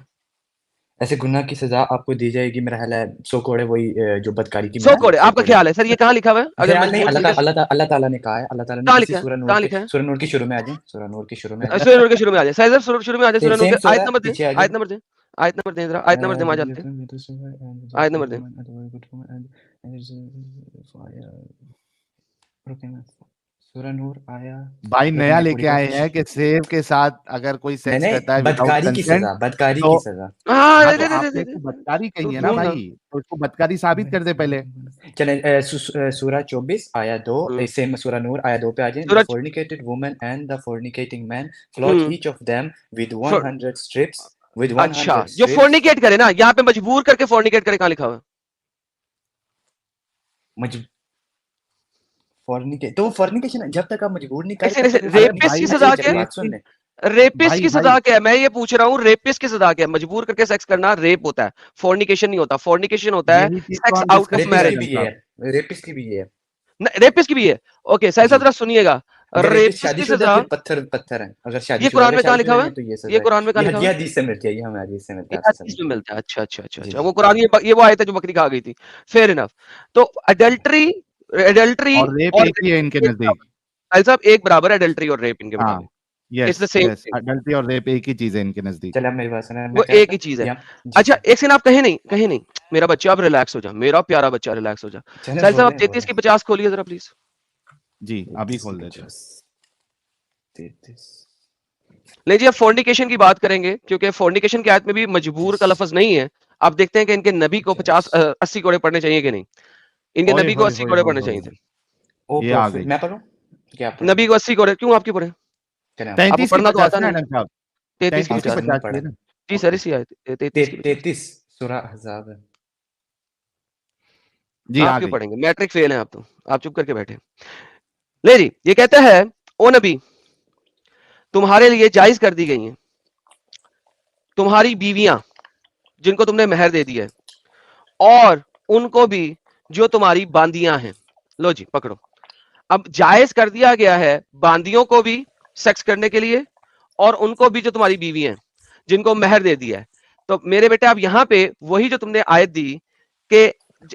ऐसे गुनाह की सजा आपको दी जाएगी, मेरा ख्याल है 100 कोड़े, वही जो बदकारी की 100 मिलती है कोड़े? 100 आपका कोड़े। ख्याल है सर, ये कहाँ लिखा हुआ है? अगर ख्याल नहीं, मजबूर करके अल्लाह ताला ने कहा है, अल्लाह ताला ने कहाँ इसी लिखा है? सूरह कहाँ लिखा है? नूर की शुरू में आ जाए, सूरह नूर की शुरू में आ जाए। सूरह नूर के शुरू में आ जाए सर, शुरू में आ जाए सूरह नूर सेम के, आयत सूरह नंबर दें, पीछे आ आयत जाए। नंबर दें, आयत नंबर दें, जरा आयत नंबर दें, वहां जाते हैं, आयत नंबर दें। सूरह नूर आया, भाई रुक नया मैं पूरी लेके आए कोशिश। हैं कि सेव के साथ अगर कोई सेक्स मैंने करता है विदाउट कंसेंट बदकारी तो की सजा। हाँ हाँ, दे तो दे दे दे आपने दे इसको बदकारी कही है ना ढूंढ रहा हूँ। भाई, तो इसको बदकारी साबित कर दे पहले। चले सूरह 24 आया 2, सेम सूरह नूर आया 2 पे आ जाए। The surah fornicated woman and the fornicating man flogged hmm each of them with फो- 100 strips, with अच्छा 100 जो strips। फोर्निकेट करे ना, यहाँ पे मजबूर करके फोर्निकेट करे, कहाँ लिखा हुआ है? मज fornicate तो fornication है, जब तक आप मजबूर नहीं एक करते सेकंड, तब तक अरे रेपिस्ट की भाई अच्छा सजा चले क्या है? बात सुन ले। रेपिस्ट भाई की भाई सजा क्या है? मैं ये पूछ रहा हूँ, रेपिस्ट की सजा क्या है? मजबूर करके सेक्स करना रेप होता है, फोर्निकेशन नहीं होता। फोर्निकेशन होता है यही चीज तो सेक्स हम आउट ऑफ डिस्कस कर रहे रेपिस्ट की हैं मैरिज। भी ये साहब। है, रेपिस्ट की भी ये है। रेपिस्ट की भी है। ओके साहिल साहब जी। जरा सुनिएगा, अगर रेपिस्ट रेपिस्ट की शादीशुदा सजा फिर पत्थर है। अगर ये शादीशुदा कुरान अगर में कहाँ लिखा शादीशुदा हुआ नहीं है? है तो ये ये सजा है। कुरान में कहाँ लिखा हुआ है? हदीस से मिलती है, ये हमें हदीस से मिलता ये है, आपसे हदीस सजा में मिलता मिलता है। अच्छा अच्छा अच्छा है। जी, अच्छा, जी, वो कुरान, जी। ये वो आयत है जो बकरी खा गई थी। Fair enough. तो अडल्ट्री एडल्ट्री और रेप और एक ही है इनके एक नजदीक। साहिल साहब एक बराबर है एडल्ट्री और रेप इनके हाँ, मुताबिक। It's the yes same yes, thing, adultery और रेप एक ही चीज है इनके नजदीक। चलिए, आप मेरी बात सुनें। वो मैं कह रहा एक ही था चीज है। यहाँ जी, अच्छा जी। एक सेकंड, आप कहीं नहीं, मेरा बच्चा आप रिलैक्स हो जा, मेरा प्यारा बच्चा रिलैक्स हो जा। चलें, साहिल साहब आप बोलें, 33 बोलें। की 50 खोलिए जरा प्लीज। जी, अभी 33 खोल की देते हैं। 50, 33। नहीं जी, अब फोर्निकेशन की बात करेंगे, क्योंकि फोर्निकेशन की आयत में भी मजबूर का लफ्ज नहीं है। आप देखते हैं कि इनके नबी को 50। 80 कोड़े पढ़ने चाहिए कि नहीं? इनके ओए नबी को होए 80 होए कोड़े होए पढ़ने होए, चाहिए थे। ओ ये आ प्रॉफिट, गई। मैं पढ़ूं? क्या आप पढ़ नबी रहे को 80 कोड़े क्यों? आपकी पढ़े? चलें आप। आपको 33 की पढ़ना तो 50 आता है ना नहीं। मैडम साहब? 33 की 33 की 50 मैंने 50 पढ़ा की है है। ना? जी सर, ओके। इसी आयत 33 की 50। 33 सूरा अहज़ाब है। जी, आ आप क्यों गई। पढ़ेंगे? मैट्रिक फेल हैं आप तो, आप चुप करके बैठे। ले जी, ये कहता है ओ नबी, तुम्हारे लिए जायज कर दी गई हैं तुम्हारी बीवियां जिनको तुमने मेहर दे दिया है, और उनको भी जो तुम्हारी बांदियां हैं। लो जी पकड़ो, अब जायज कर दिया गया है बांदियों को भी सेक्स करने के लिए, और उनको भी जो तुम्हारी बीवी हैं जिनको मेहर दे दिया है। तो मेरे बेटे आप यहां पे वही जो तुमने आयत दी कि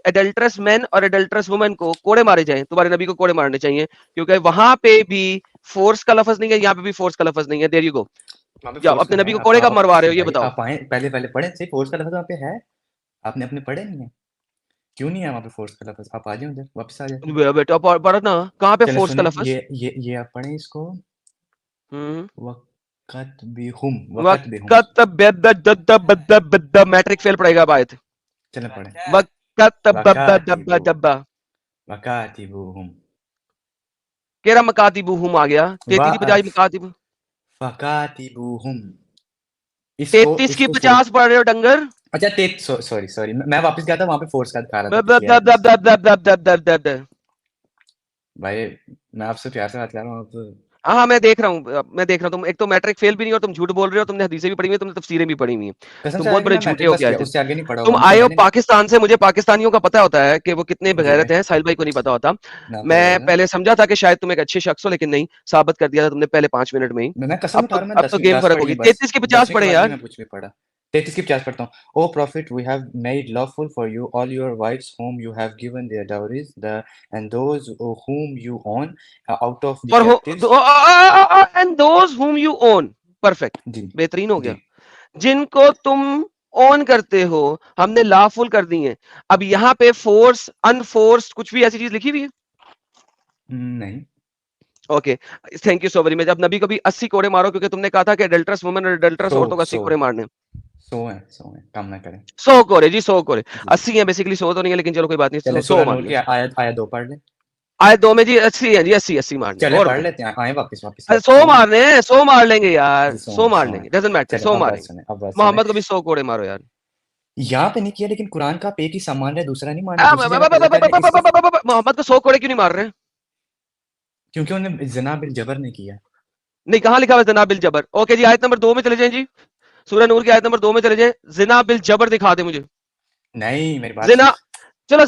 एडल्ट्रस मैन और एडल्ट्रस वुमेन को कोड़े मारे जाएं, तुम्हारे नबी को कोड़े मारने चाहिए, क्योंकि वहां पे भी फोर्स का लफज नहीं है, यहाँ पे भी फोर्स का लफज नहीं है। There you go. वहाँ पे जाओ, फोर्स का अपने है। नबी को कोड़े कब मरवा रहे हो ये भाई बताओ। आप आए, पहले पढ़े सही, फोर्स का लफ्ज़ वहाँ पे है। आपने अपने पढ़े नहीं है? क्यों नहीं है वहाँ पे फोर्स का लफ्ज़? आप आ जाओ उधर, वापस आ जाते। बेटा पढ़ ना, कहाँ पे चले फोर्स का सुने, लफज? ये आप पढ़ें इसको। हम्म। वक़्त बिहुम। मैट्रिक फेल पड़ेगा बायत। चलें पढ़ें। वक़्त वकातिबुहुम। केरा मकातिबुहुम आ गया, 33 की बजाय मकातिब। वकातिबुहुम। 33 की इसको 50 पढ़ रहे हो डंगर। अच्छा, सॉरी, मैं वापस गया था, वहाँ पे फोर्स का दिखा रहा था ब- ब- पिछली ब- आयत में। ब- ब- ब- ब- ब- ब- ब- ब- भाई मैं आपसे प्यार से बात कर रहा हूँ, आप हाँ मैं देख रहा हूँ तुम एक तो मैट्रिक फेल भी नहीं और तुम झूठ बोल रहे हो। तुमने हदीसें भी पढ़ी हुई है, तुमने तफसीरें भी पढ़ी हुई हैं। कसम तुम से बहुत आगे बड़े मैं झूठे मैट्रिक हो पास गए किया, थे। उससे आगे नहीं पढ़ा तुम हुआ, मतलब आए हो मैंने पाकिस्तान से, मुझे पाकिस्तानियों का पता होता है कि वो कितने जी बेगैरत हैं। साहिल भाई को नहीं पता होता। मैं आपको मैं बता दूं, पहले समझा था कि शायद तुम एक अच्छे शख्स हो, लेकिन नहीं, साबित कर दिया था तुमने पहले 5 मिनट में ही। मैं कसम उठा रहा हूँ, मैं अब तो 10 गेम 10 फर्क पढ़ी होगी। है बस। 33 की 50 10वीं के पढ़े बाद नहीं यार। मैं कुछ भी पढ़ा। 33 की 50 पढ़ता हूँ। O prophet, we have made lawful for you all your wives whom you have given their dowries, and those whom you own out of the और captives। And those whom you own। Perfect, जी, बेहतरीन हो जी। गया। जिनको तुम own करते हो हमने लाफुल कर दी है। अब यहाँ पे फोर्स अनफोर्स कुछ भी ऐसी चीज लिखी हुई है? नहीं। Okay, thank you so very much. अब नबी को भी 80 कोड़े मारो, क्योंकि तुमने कहा था कि अडल्ट्रस वुमेन और अडल्ट्रस औरतों को 80 कोड़े मारने। 100 है, कम ना करें। 100 कोड़े जी, 100 कोड़े। जी, 80 है बेसिकली, 100 तो नहीं है, लेकिन चलो कोई बात नहीं, चले 100 सूरह मान नूर लो। की आयत 2 पढ़ लें। आए 2 में जी 80 है जी, 80 मारने। चले और पढ़ बताओ। लेते हैं, आए वापस 100 मारने हैं, 100 मार लेंगे यार, जी, 100 मार 100 लेंगे, है। डजंट मैटर, चले 100 अब बात मारेंगे। सुने, मोहम्मद को भी 100 कोड़े मारो यार। यहाँ पे नहीं किया, लेकिन कुरान का आप एक ही सामान है, दूसरा नहीं मानना। दूसरी जगह पे अल्लाह ताला ने इसको, मोहम्मद को 100 कोड़े क्यों नहीं मार रहे? क्योंकि उन्हें ज़िना बिल जबर नहीं किया। नहीं, कहां लिखा हुआ जिना बिल जबर? ओके जी, आयत नंबर 2 में चले जाएं जी। सूरह नूर की आयत नंबर 2 में चले जाएं। जिना बिल जबर दिखा दे मुझे। नहीं, मेरी बात जिना, सुन। चलो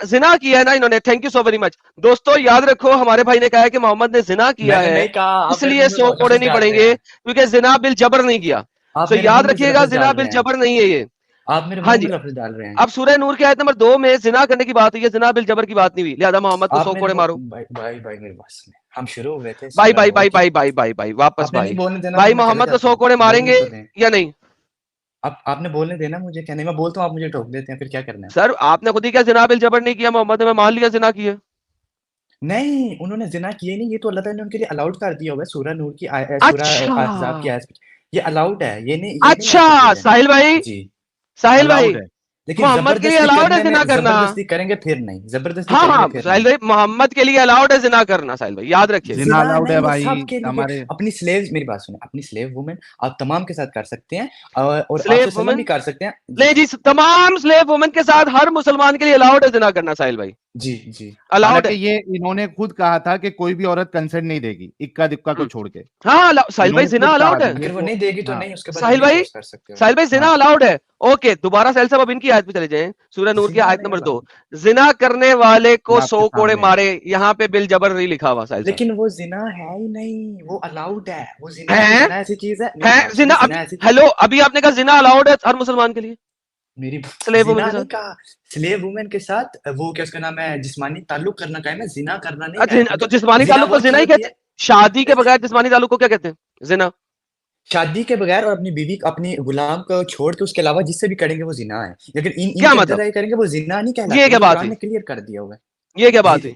जिना किया है ना इन्होंने, thank you so very much. दोस्तों याद रखो, हमारे भाई ने कहा है कि मोहम्मद ने जिना किया मैंने है, नहीं कहा, आप मेरे इसलिए मुंह में 100 कोड़े लफ्ज़ नहीं डाल रहे पड़ेंगे, हैं। क्योंकि जिना बिल जबर नहीं किया। आप सो मेरे याद मुंह में रखिएगा, लफ्ज़ जिना डाल बिल रहे हैं। जबर नहीं है ये। आप मेरे हाँ मुंह में जी, लफ्ज़ डाल रहे हैं। अब सूरह नूर की आयत नंबर 2 में जिना करने की बात हुई है, जिना बिल जबर की बात नहीं हुई, लिहाजा मोहम्मद को आप 100 मेरे कोड़े मुंह, मारो। भाई मेरी बात सुने। हम शुरू हो गए थे भाई सूरह भाई नूर भाई की। भाई भाई भाई भाई वापस आपने नहीं भाई बोलने देना, भाई तो मैं चले मोहम्मद को जाता 100 हूँ। कोड़े बोलने मारेंगे तो दें। या नहीं? आपने बोलने देना मुझे, क्या नहीं मैं बोलता हूँ, आप मुझे टोक देते हैं, फिर क्या करना है? सर आपने खुद ही क्या जिना बिल जबर नहीं किया, मोहम्मद ने मैं मान लिया जिना किया। नहीं, उन्होंने ज़िना किए नहीं, ये तो अल्लाह ताला ने उनके लिए अलाउड कर दिया हुआ है। सूरह नूर की सूरह अच्छा अहज़ाब की आयत, ये अलाउड है, ये नहीं अच्छा, आप कर देना। साहिल भाई, जी, साहिल भाई, अलाउड है। लेकिन मोहम्मद के लिए ज़बरदस्ती अलाउड है करने में, जिना करना। ज़बरदस्ती करेंगे फिर नहीं, ज़बरदस्ती हाँ करेंगे हाँ फिर साहिल नहीं। भाई, मोहम्मद के लिए अलाउड है जिना करना। साहिल भाई याद रखिएगा। जिना ज़िना अलाउड है नहीं, भाई सबके लिए। हमारे। अपनी स्लेव्स, मेरी बात सुने, अपनी स्लेव वुमेन आप तमाम के साथ कर सकते हैं, और आप स्लेव सल्लम भी वुमेन कर सकते हैं। नहीं जी, तमाम स्लेव वुमेन के साथ हर मुसलमान के लिए अलाउड है जिना करना। साहिल भाई जी, जी। अलाउड हालांकि है। ये इन्होंने खुद कहा था कि कोई भी औरत कंसेंट नहीं देगी, इक्का दुक्का को छोड़ के। हाँ, साहिल भाई इन्होंने जिना खुद कहा अलाउड था है। ये अगर वो तो। नहीं देगी तो हाँ, नहीं, उसके बाद साहिल नहीं भाई फोर्स कर सकते हो। साहिल भाई जिना हाँ। अलाउड है। ओके, दोबारा साहिल साहब अब इनकी आयत पे चले जाएं, सूरह नूर की जिना आयत नहीं नंबर 2। allowed। जिना करने वाले को ये आपके 100 कोड़े सामने है। मारे, यहाँ पे बिल जबर नहीं लिखा हुआ साहिल साहब। लेकिन वो जिना है ही नहीं, वो अलाउड है। वो जिना है जिना ऐसी चीज है, मेरी है बात जिना। सुनो, अभी जिना ऐसी हेलो, अभी आपने कहा जिना अलाउड है हर मुसलमान के लिए, मेरी स्लेव वुमन जिना के नहीं साथ। कहा, स्लेव वुमेन के साथ वो क्या उसका नाम है, जिस्मानी ताल्लुक करना कायम है, जिना करना नहीं कायम है। तो जिस्मानी जिना ताल्लुक को वो जिना चीज ही होती कहते है हैं, शादी के बगैर जिस्मानी ताल्लुक को क्या कहते हैं? जिना। शादी के बगैर और अपनी बीवी अपनी गुलाम को छोड़ के उसके अलावा जिससे भी करेंगे वो जिना है। लेकिन क्या इनके अंदर मतलब? रह करेंगे वो जिना नहीं ये कहलाते, क्या ये बात कुरान हुई? ने क्लियर कर दिया हुआ है। ये क्या बात हुई?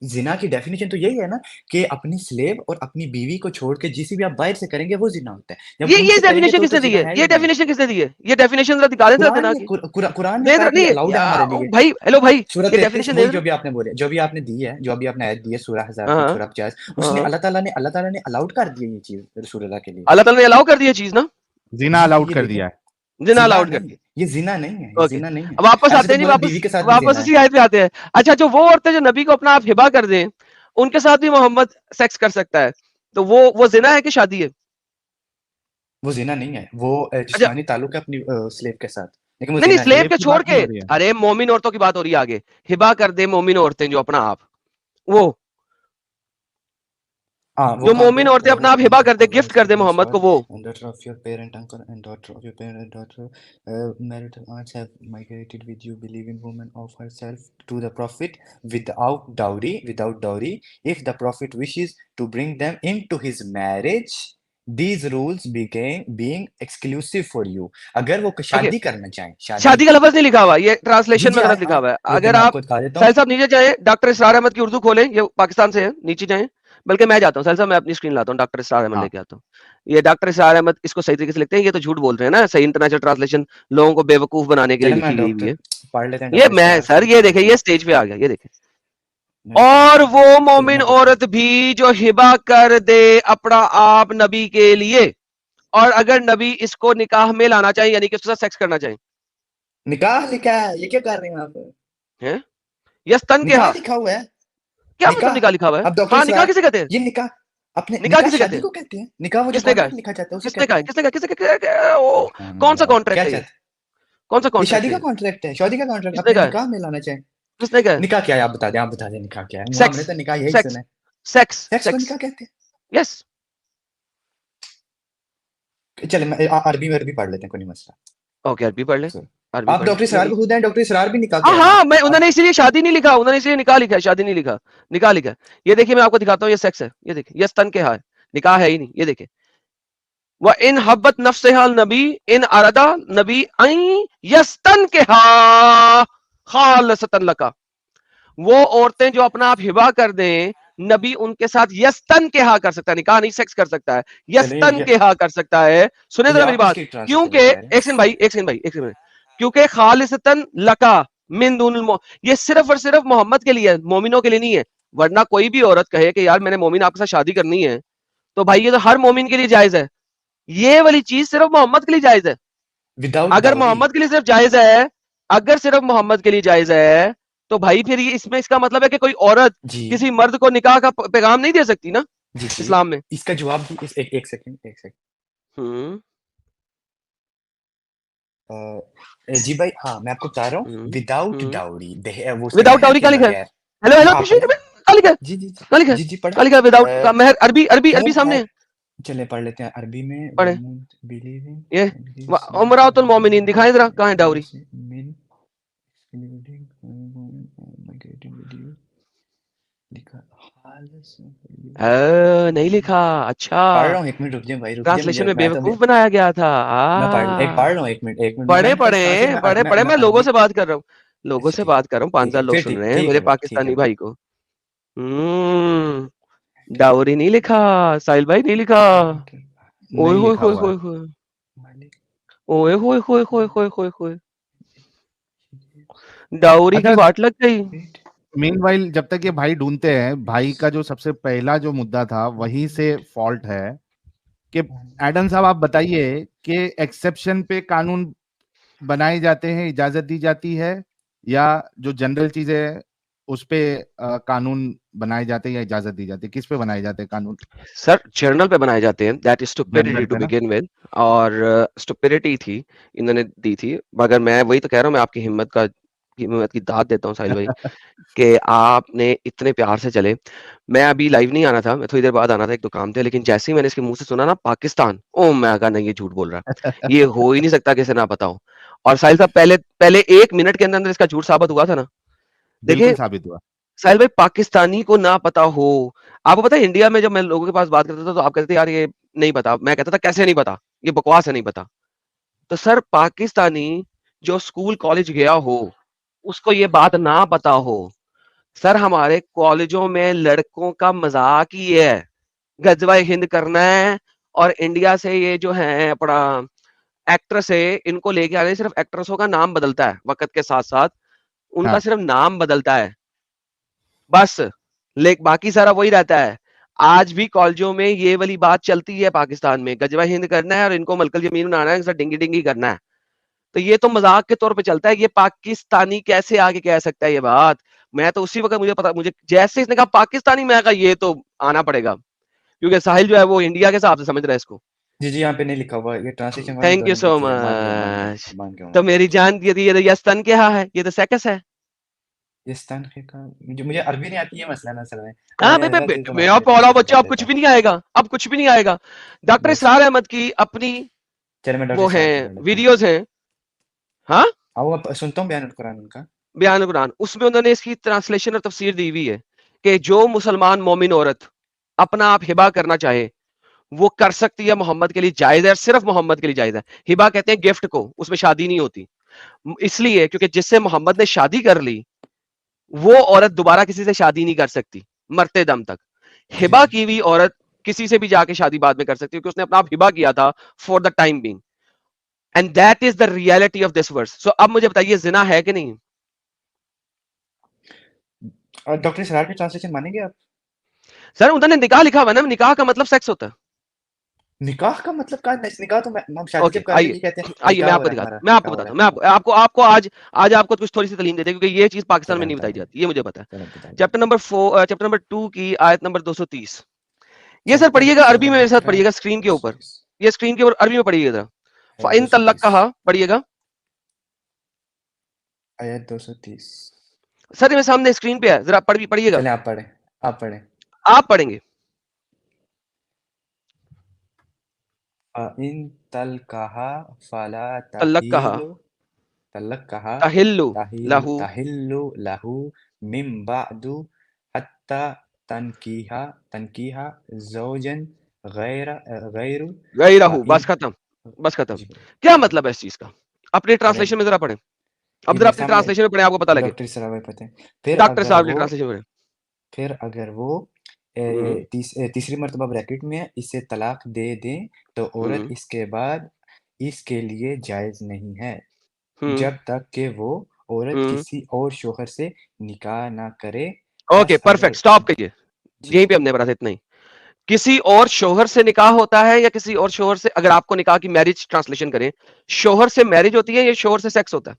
जिना की डेफिनेशन तो यही है ना कि अपनी स्लेव और अपनी बीवी को छोड़ के जिसे भी आप बाहर से करेंगे वो जिना होता है। जब ये उनसे करेंगे डेफिनेशन तो किसने दी जिना है? है ही ये नहीं। डेफिनेशन किसने दी है? ये डेफिनेशन जरा दिखा दें जरा कुरान जिना ने की। कुरान ने दे कहा कि नहीं अलाउड है हमारे लिए। भाई, हेलो भाई, सूरह ये 33 डेफिनेशन दे वही दे। जो भी आपने बोले, जो भी आपने दी है, जो अभी आपने आयत दी है सूरह हजार की, हाँ सूरह 50, हाँ उसमें हाँ। अल्लाह ताला ने अलाउड कर दिया ये चीज रसूलुल्लाह के लिए। अल्लाह ताला ने अलाउ कर दी है चीज ना, जिना जी अलाउड ये कर देखें, दिया है। जिना जिना अलाउड कर नहीं, दी। ये जिना नहीं है, ये ओके, जिना नहीं है। अब वापस ऐसे आते तो हैं, नहीं मतलब वापस बीवी के साथ भी वापस जिना है। उसी आयत पे आते हैं। अच्छा, जो वो औरतें जो नबी को अपना आप हिबा कर दें, उनके साथ भी मोहम्मद सेक्स कर सकता है, तो वो जिना है कि शादी है? वो जिना नहीं है, वो अच्छा, जिस्मानी ताल्लुक है अपनी स्लेव के साथ, लेकिन वो नहीं जिना नहीं स्लेव है। स्लेव के की छोड़ बात नहीं के, हो रही है। अरे मोमिन औरतों की बात हो रही है आगे। हिबा कर दे मोमिन औरतें जो अपना आप, वो हाँ वो जो कहाँ पे मोमिन औरतें अपना आप हिबा कर दे, गिफ्ट कर दे मोहम्मद को, वो daughter of your parent uncle and daughter of your parent daughter marital aunts have migrated with you, believing woman of herself to the prophet without dowry if the prophet wishes to bring them into his marriage, these rules began being exclusive for you। अगर वो okay. शादी करना चाहें, शादी का लफ्ज नहीं लिखा हुआ, ये जी ट्रांसलेशन जी में आए गलत लिखा आए हुआ है। रुक जाए, अगर मैं आप आपको दिखा देता साहिल हूँ। साहब नीचे जाएं, डॉक्टर इसरार अहमद की उर्दू खोलें, ये पाकिस्तान से है, नीचे जाएं। बल्कि मैं जाता हूँ साहिल साहब, मैं अपनी स्क्रीन लाता हूँ, डॉक्टर इसरार अहमद हाँ। लेके आता हूँ। ये डॉक्टर इसरार अहमद इसको सही तरीके से लिखते हैं, ये तो झूठ बोल रहे हैं ना, सही इंटरनेशनल ट्रांसलेशन लोगों को बेवकूफ बनाने के लिए चले मैं लिखी गई हुई डॉक्टर है। पढ़ लेते हैं, ये डॉक्टर मैं इसरार सर, से ये पढ़ देखे, लेते ये हैं। स्टेज पे आ गया, ये देखे। नहीं, और वो फिर मोमिन मैं बता औरत भी जो हिबा कर दे अपना आप नबी के लिए, और अगर नबी इसको निकाह में लाना चाहिए, यानी कि उसके साथ सेक्स करना चाहिए, निकाह लिखा है, ये क्या कर रहे हैं आप? हैं? यस्तन के निकाह हाँ, लिखा हुआ है। क्या मतलब निकाह, निकाह लिखा हुआ है? अब डॉक्टर हाँ, निकाह इसरार, किसे कहते हैं? ये निकाह अपने निकाह निकाह किसे कहते शादी हैं? को कहते हैं। निकाह वो जो किसने कहा है? कॉन्ट्रैक्ट लिखा जाता है उसे किसने कहा कहते है? हैं। किसने कहा? वो कौन सा कॉन्ट्रैक्ट क्या है ये? चाहते? कौन सा ये कॉन्ट्रैक्ट शादी है का ये? कॉन्ट्रैक्ट है, शादी का कॉन्ट्रैक्ट किसने अपने कहा है? निकाह में लाना चाहिए। किसने कहा है? निकाह क्या है, आप बता दें निकाह क्या है। मुँह हमने सेक्स, तो निकाह यही सेक्स, सुना है। सेक्स, सेक्स को सेक्स। निकाह कहते यस। हैं। चले मैं अरबी में अरबी पढ़ लेते हैं, कोई नहीं मसला। ओके, अरबी पढ़ ले, अरबी आप पढ़ ले, डॉक्टर इसरार नबी। को खुद हैं, डॉक्टर इसरार भी निकाह हाँ कह रहे हाँ, हैं। मैं, आप उन्होंने इसलिए शादी नहीं लिखा, उन्होंने इसलिए निकाह लिखा है, शादी नहीं लिखा, निकाह लिखा है। ये देखिए, मैं आपको दिखाता हूँ, ये सेक्स है, ये देखिए, ये स्तन के है, निकाह है ही नहीं, ये देखिए। व इन हब्बत नफ्सहाल नबी इन अरदा नबी आई यस्तन के खालसतन लका। वो औरतें जो अपना आप हिबा कर दें, नबी उनके साथ यस्तन के हाँ कर सकता है, निकाह नहीं सेक्स कर सकता है, चले यस्तन के हाँ कर सकता है। सुने ये जरा मेरी आप बात, किसकी ट्रांसलेशन क्योंकि में कह रहे हैं? एक सेकंड भाई, एक सेकंड भाई, एक सेकंड, क्योंकि खालिसतन लका मिन दूनिल ये सिर्फ और सिर्फ मोहम्मद के लिए है, मोमिनों के लिए नहीं है। वरना कोई भी औरत कहे कि यार मैंने मोमिन आपके साथ शादी करनी है, तो भाई ये तो हर मोमिन के लिए जायज है। ये वाली चीज सिर्फ मोहम्मद के लिए जायज है। विदाउट अगर डाउरी। मोहम्मद के लिए सिर्फ जायज है, अगर सिर्फ मोहम्मद के लिए जायज है, तो भाई फिर ये इसमें इसका मतलब है कि कोई औरत जी किसी मर्द को निकाह का पैगाम नहीं दे सकती ना जी जी, इस्लाम में। इसका जवाब भी एक सेकंड। हम्म जी भाई, हाँ मैं आपको बता रहा हूँ, विदाउट हम्म डाउरी वो उसका विदाउट महर डाउरी के क्या लिखा है? बगैर। हेलो हेलो आप पीछे पढ़े? क्या लिखा है? जी जी क्या लिखा है? जी क्या लिखा है? विदाउट का महर, अरबी अरबी अरबी सामने है, चले पढ़ लेते हैं अरबी में। पढ़े बिलीविंग ये उमरातुल मोमिनीन दिखाएं जरा, कहाँ है डाउरी? नहीं लिखा। अच्छा, पढ़ रहा हूँ, 1 मिनट रुक जाए भाई, रुक जाए। ट्रांसलेशन में मैं तो बेवकूफ बनाया गया था। मैं पढ़ रहा हूँ, 1 मिनट पढ़े मैंने कहा कि पढ़े, मैं लोगों से बात कर रहा हूँ, लोगों अच्छा से ठीक बात कर रहा हूँ, 5,000 लोग फिर सुन रहे हैं ठीक मेरे है भाई, ठीक है पाकिस्तानी भाई। भाई को। डाउरी नहीं लिखा, साहिल भाई नहीं लिखा। ओए नहीं होए लिखा होए हुआ है। होए होए, ओए होए होए होए होए होए होए, डाउरी की अच्छा, वाट लग गई। मीनवाइल जब तक ये भाई ढूंढते हैं, भाई का जो सबसे पहला जो मुद्दा था वहीं से फॉल्ट है कि एडम साहब आप बताइए कि एक्सेप्शन पे कानून बनाए जाते हैं, इजाजत दी जाती है या जो जनरल चीजें उस पे कानून बनाए जाते हैं या इजाजत दी जाती है? किस पे बनाए जाते हैं कानून? सर जर्नल पे बनाए जाते हैं, that is stupidity general to पे ना? बिगिन विद, और स्टुपिडिटी थी, इन्होंने दी थी। मगर मैं वही तो कह रहा हूँ, मैं आपकी हिम्मत की दाद देता हूँ साहिल भाई, कि आपने इतने प्यार से चले। मैं अभी लाइव नहीं आना था, मैं थोड़ी देर बाद आना था, एक दो काम थे, लेकिन जैसे ही मैंने इसके मुंह से सुना ना पाकिस्तान, ओ मैं कहा नहीं ये झूठ बोल रहा है, ये हो ही नहीं सकता कि इसे ना पता हो। और साहिल साहब पहले पहले 1 मिनट के अंदर इसका झूठ साबित हुआ था ना। बिल्कुल देखिए साबित हुआ। साहिल भाई, पाकिस्तानी को ना पता हो, आपको पता है इंडिया में जब मैं लोगों के पास बात करता था तो आप कहते थे यार ये नहीं पता, मैं कहता था कैसे नहीं पता, ये बकवास है नहीं पता। तो सर पाकिस्तानी जो स्कूल कॉलेज गया हो उसको ये बात ना पता हो। सर हमारे कॉलेजों में लड़कों का मजाक ही है, गजवा हिंद करना है, और इंडिया से ये जो है अपना एक्ट्रेस है, इनको लेके आ रहे हैं, सिर्फ एक्ट्रेसों का नाम बदलता है वक्त के साथ साथ, उनका हाँ सिर्फ नाम बदलता है बस, लेकिन बाकी सारा वही रहता है। आज भी कॉलेजों में ये वाली बात चलती है पाकिस्तान में, गजवा हिंद करना है और इनको मलकल जमीन बनाना है, डिंगी डिंगी करना है। तो ये तो मजाक के तौर पे चलता है, ये पाकिस्तानी कैसे आगे कह सकता है ये बात। मैं तो उसी वक्त मुझे पता, मुझे जैसे इसने कहा पाकिस्तानी, मैं कहा ये तो आना पड़ेगा, क्योंकि साहिल जो है वो इंडिया के हिसाब से समझ रहा है इसको। जी जी, यहाँ पे नहीं लिखा हुआ, ये ट्रांसलेशन वाले थैंक यू दोनों सो लिखे हुए, मच। मान गया तो मैं। मेरी जान, ये स्तन क्या है, ये तो सेकस है। ये तनखे का मुझे अरबी नहीं आती है, मसला ना असल में। हाँ मैंने ज्यादा चीज तो मैं मेरा आपके पौला ट्रांसलेशन बच्चा, कर अब कुछ देता भी हूँ। नहीं आएगा, अब कुछ भी नहीं आएगा। डॉक्टर बस इसरार अहमद की अपनी चलो मैं डॉक्टर वो है, इसरार की पढ़ लेता हूँ। वीडियोस हैं, हाँ, आओ अब सुनता हूँ बयान कुरान उनका। बयान कुरान, उसमें उन्होंने इसकी ट्रांसलेशन और तफसीर दी हुई है कि जो मुसलमान मोमिन औरत अपना आप हिबा करना चाहे वो कर सकती है, मोहम्मद के लिए जायज है, सिर्फ मोहम्मद के लिए जायज है। हिबा कहते हैं गिफ्ट को, उसमें शादी नहीं होती, इसलिए क्योंकि जिससे मोहम्मद ने शादी कर ली वो औरत दोबारा किसी से शादी नहीं कर सकती मरते दम तक। जी हिबा जी। की हुई औरत किसी से भी जाके शादी बाद में कर सकती है, क्योंकि उसने अपना आप हिबा किया था for the time being, and that is the reality of this verse. So अब मुझे बताइए जिना है कि नहीं? और डॉक्टर इसरार की ट्रांसलेशन मानेंगे आप? सर उन्होंने निकाह लिखा हुआ ना, निकाह का मतलब सेक्स होता है। निकाह का मतलब क्या? निकाह तो हम शादी ओके जब करते हैं आइए, ये कहते हैं आइए मैं निकाह हो आपको रहा है, दिखाता हूं, हमारा मैं आपको निकाह हो बताता रहा हूं, है। मैं आपको आज आपको कुछ थोड़ी सी तालीम देते हैं, क्योंकि ये चीज पाकिस्तान में चलें नहीं बताई बताइए, जाती, ये मुझे पता है। चलें बताइए। चैप्टर नंबर 4, चैप्टर नंबर 2 की आयत नंबर 230, ये सर चैप्टर पढ़िएगा अरबी में मेरे साथ, 7 पढ़िएगा स्क्रीन के ऊपर, 230 ये स्क्रीन के ऊपर अरबी में पढ़िएगा जरा। आयत फाइन तल्लक 230 कहा, पढ़िएगा आयत 230। सर, ये मेरे सामने स्क्रीन पे है, जरा पढ़िएगा, चलें आप पढ़ें, आप पढ़ें। आप पढ़ेंगे। इन तलकहा फला तल्लक कहा, तहीलु तलकहा तहिल्लु लहू, तहिल्लु लहू मिन बादु हत्ता तनकीहा ज़ौजन गैरु गैरहू, फ़इन। बस खत्म, बस खत्म। जी क्या जी मतलब है इस चीज का? अपने चलें, ट्रांसलेशन में जरा पढ़ें, ये अब जरा मेरे अपनी सामने ट्रांसलेशन में पढ़ें, आपको पता लगे। डॉक्टर सरावर पढ़ते हैं। डॉक्टर साहब की ट्रांसलेशन में पढ़ें। फिर अगर वो हम्म, तीसरी मर्तबा ब्रैकेट में है, इसे तलाक दे दें तो औरत हम्म, इसके बाद इसके लिए जायज नहीं है हम्म, जब तक कि वो औरत हम्म। किसी और शोहर से निकाह ना करे। ओके बस परफेक्ट, अगर स्टॉप कीजिए, जी यहीं पे हमने पढ़ा था इतना ही। किसी और शोहर से निकाह होता है, या किसी और शोहर से, अगर आपको निकाह की मैरिज ट्रांसलेशन करें, शोहर से मैरिज होती है या शोहर से सेक्स होता है?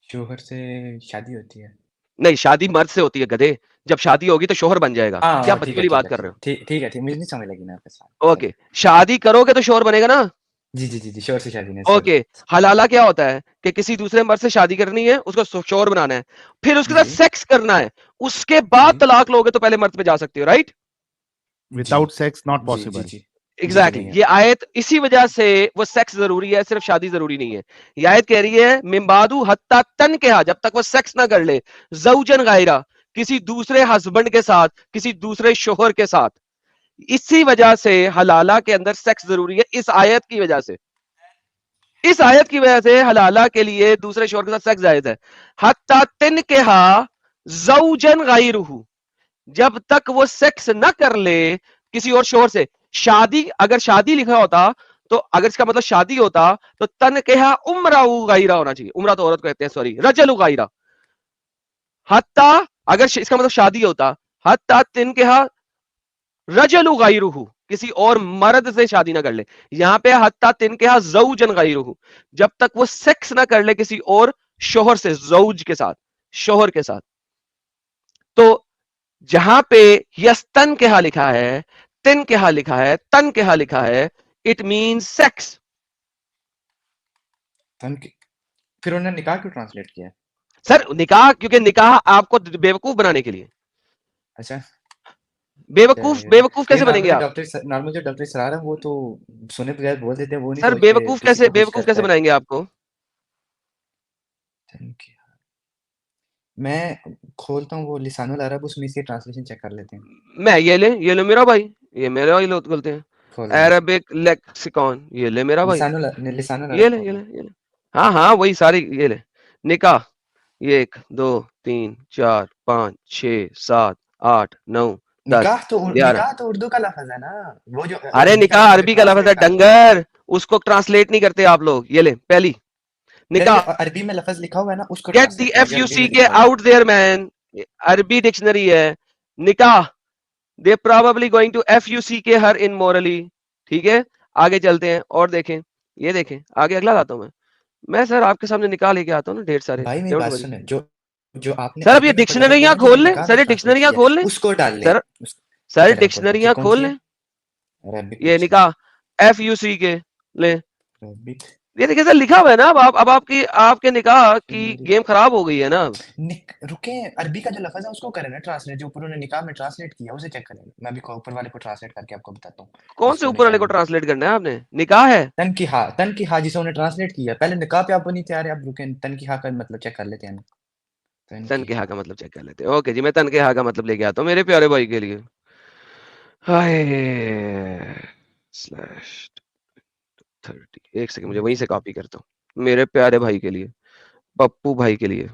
शोहर से शादी होती है। नहीं, शादी मर्द से होती है गधे, जब शादी होगी तो शोहर बन जाएगा, क्या हाँ बच्ची ठीक है वाली ठीक बात है कर ठीक रहे है ठीक ठीक है ठीक, मुझे नहीं समझ लगी ना आपके साथ। हो? चलो ओके, शादी करोगे तो शोहर बनेगा ना। जी जी जी जी, शोहर से शादी नहीं, सॉरी। ओके, हलाला क्या होता है कि किसी दूसरे मर्द से शादी करनी है, उसको शोहर बनाना है, फिर उसके जी साथ सेक्स करना है, उसके बाद जी तलाक लोगे तो पहले मर्द पे जा सकते हो, राइट? जी विदाउट सेक्स नॉट जी जी पॉसिबल। जी जी जी एग्जैक्टली नहीं है। ये आयत इसी वजह से, वो सेक्स जरूरी है, सिर्फ शादी जरूरी नहीं है। ये आयत कह रही है मिम्बादू हत्ता तन के, जब तक वो सेक्स ना कर ले, जौजन गायरा, किसी दूसरे हस्बैंड के साथ, किसी दूसरे शोहर के साथ। इसी वजह से हलाला के अंदर सेक्स जरूरी है, इस आयत की वजह से, इस आयत की वजह से हलाला के लिए दूसरे शोहर के साथ सेक्स जायज है। हत्ता तिन के जौजन गायरुहु, जब तक वो सेक्स न कर ले किसी और शोहर से। शादी, अगर शादी लिखा होता तो, अगर इसका मतलब शादी होता तो तन कहा उम्रा गायरा होना चाहिए, उम्रा तो औरत को कहते हैं, सॉरी, रजल गायरा। हत्ता, अगर इसका मतलब शादी होता, हत्ता तिन कहा रजल गायरुहु, किसी और मर्द से शादी ना कर ले। यहां पे हत्ता तिन कहा जौजन गायरुहु, जब तक वो सेक्स ना कर ले किसी और शोहर से, जौज के साथ, शोहर के साथ। तो जहां पे यस्तन के यहां लिखा है, तिन के यहां लिखा है, तन के यहां लिखा है, इट मीन्स सेक्स। फिर उन्होंने निकाह क्यों ट्रांसलेट किया? सर निकाह, क्योंकि निकाह आपको बेवकूफ बनाने के लिए। अच्छा, बेवकूफ चलिए। बेवकूफ कैसे लेकिन बनेंगे आप? नॉर्मल जो डॉक्टर सरार है वो तो सुने बगैर बोल देते हैं, वो नहीं सर सोचते किसी को कुछ करता है। बनाएंगे आपको? Thank you। मैं खोलता हूँ वो लिसानुल अरब, उसमें इसकी ट्रांसलेशन चेक कर लेते हैं। मैं ये ले मेरा भाई, ये मेरे भाई लोग बोलते हैं खोल लें। अरबिक लेक्सिकॉन, ये ले मेरा भाई, लिसानुल ये अरब ले खोल ये ले लें। ये ले। हाँ हाँ वही सारी, ये ले। निकाह, ये 1 2 3 4 5 6 7 8 9 10 11। निकाह तो उर्दू का लफ्ज है ना, वो जो अरे अरबी का निकाह लफ्ज है, अरबी का लफ्ज है ट्रांसलेट कर लो। डंगर, उसको ट्रांसलेट नहीं करते आप लोग। ये ले पहली नहीं, निकाह, अरबी में लफ्ज लिखा हुआ है ना, उसको गेट दी ट्रांसलेट करो जो अरबी में FUCK लिखा हुआ है। आउट देयर मैन, अरबी डिक्शनरी है। निकाह, they probably going to FUCK her immorally. ठीक है, आगे चलते हैं और देखें, ये देखें आगे, अगला लाता हूं मैं सर आपके सामने निकाह लेके आता हूँ ना ढेर सारे, भाई मेरी डोंट बात वरी। सुने, जो जो आपने सर अब ये अरबी में कोई लफ्ज डिक्शनरियां बोला जो खोल लें, निकाह में सर ये ट्रांसलेट डिक्शनरियां किया, खोल लें, उसको डाल लें। सर सर चलो खोल लीजिए, डिक्शनरियां कौन खोल सी है? लें। अरबिक ये डिक्शनरी। निकाह FUCK ले, अरबिक ये देखिए सर लिखा हुआ है ना। अब आपकी आपके निकाह की डिक्शनरी। गेम खराब हो गई है ना। रुके, अरबी का जो लफ्ज है उसको करें ना ट्रांसलेट, जो ऊपर उन्होंने निकाह में ट्रांसलेट किया उसे चेक करें। मैं भी ऊपर वाले को ट्रांसलेट करके आपको बताता हूँ कौन से जिसको ऊपर वाले निकाह को में ट्रांसलेट करना है आपने? निकाह है, तन की हा जिसे उन्होंने ट्रांसलेट किया। पहले निकाह पे आप नहीं तैयार है, आप रुके, तन की हा का मतलब चेक कर लेते हैं ना। तन तन की के हा हा। का मतलब चेक कर लेते हैं। ओके जी, मैं तन के हा का मतलब लेके आता हूँ मेरे प्यारे भाई के लिए। हाय स्लैश 30, एक सेकंड मुझे वहीं से कॉपी करता हूँ मेरे प्यारे भाई के लिए, पप्पू भाई के लिए,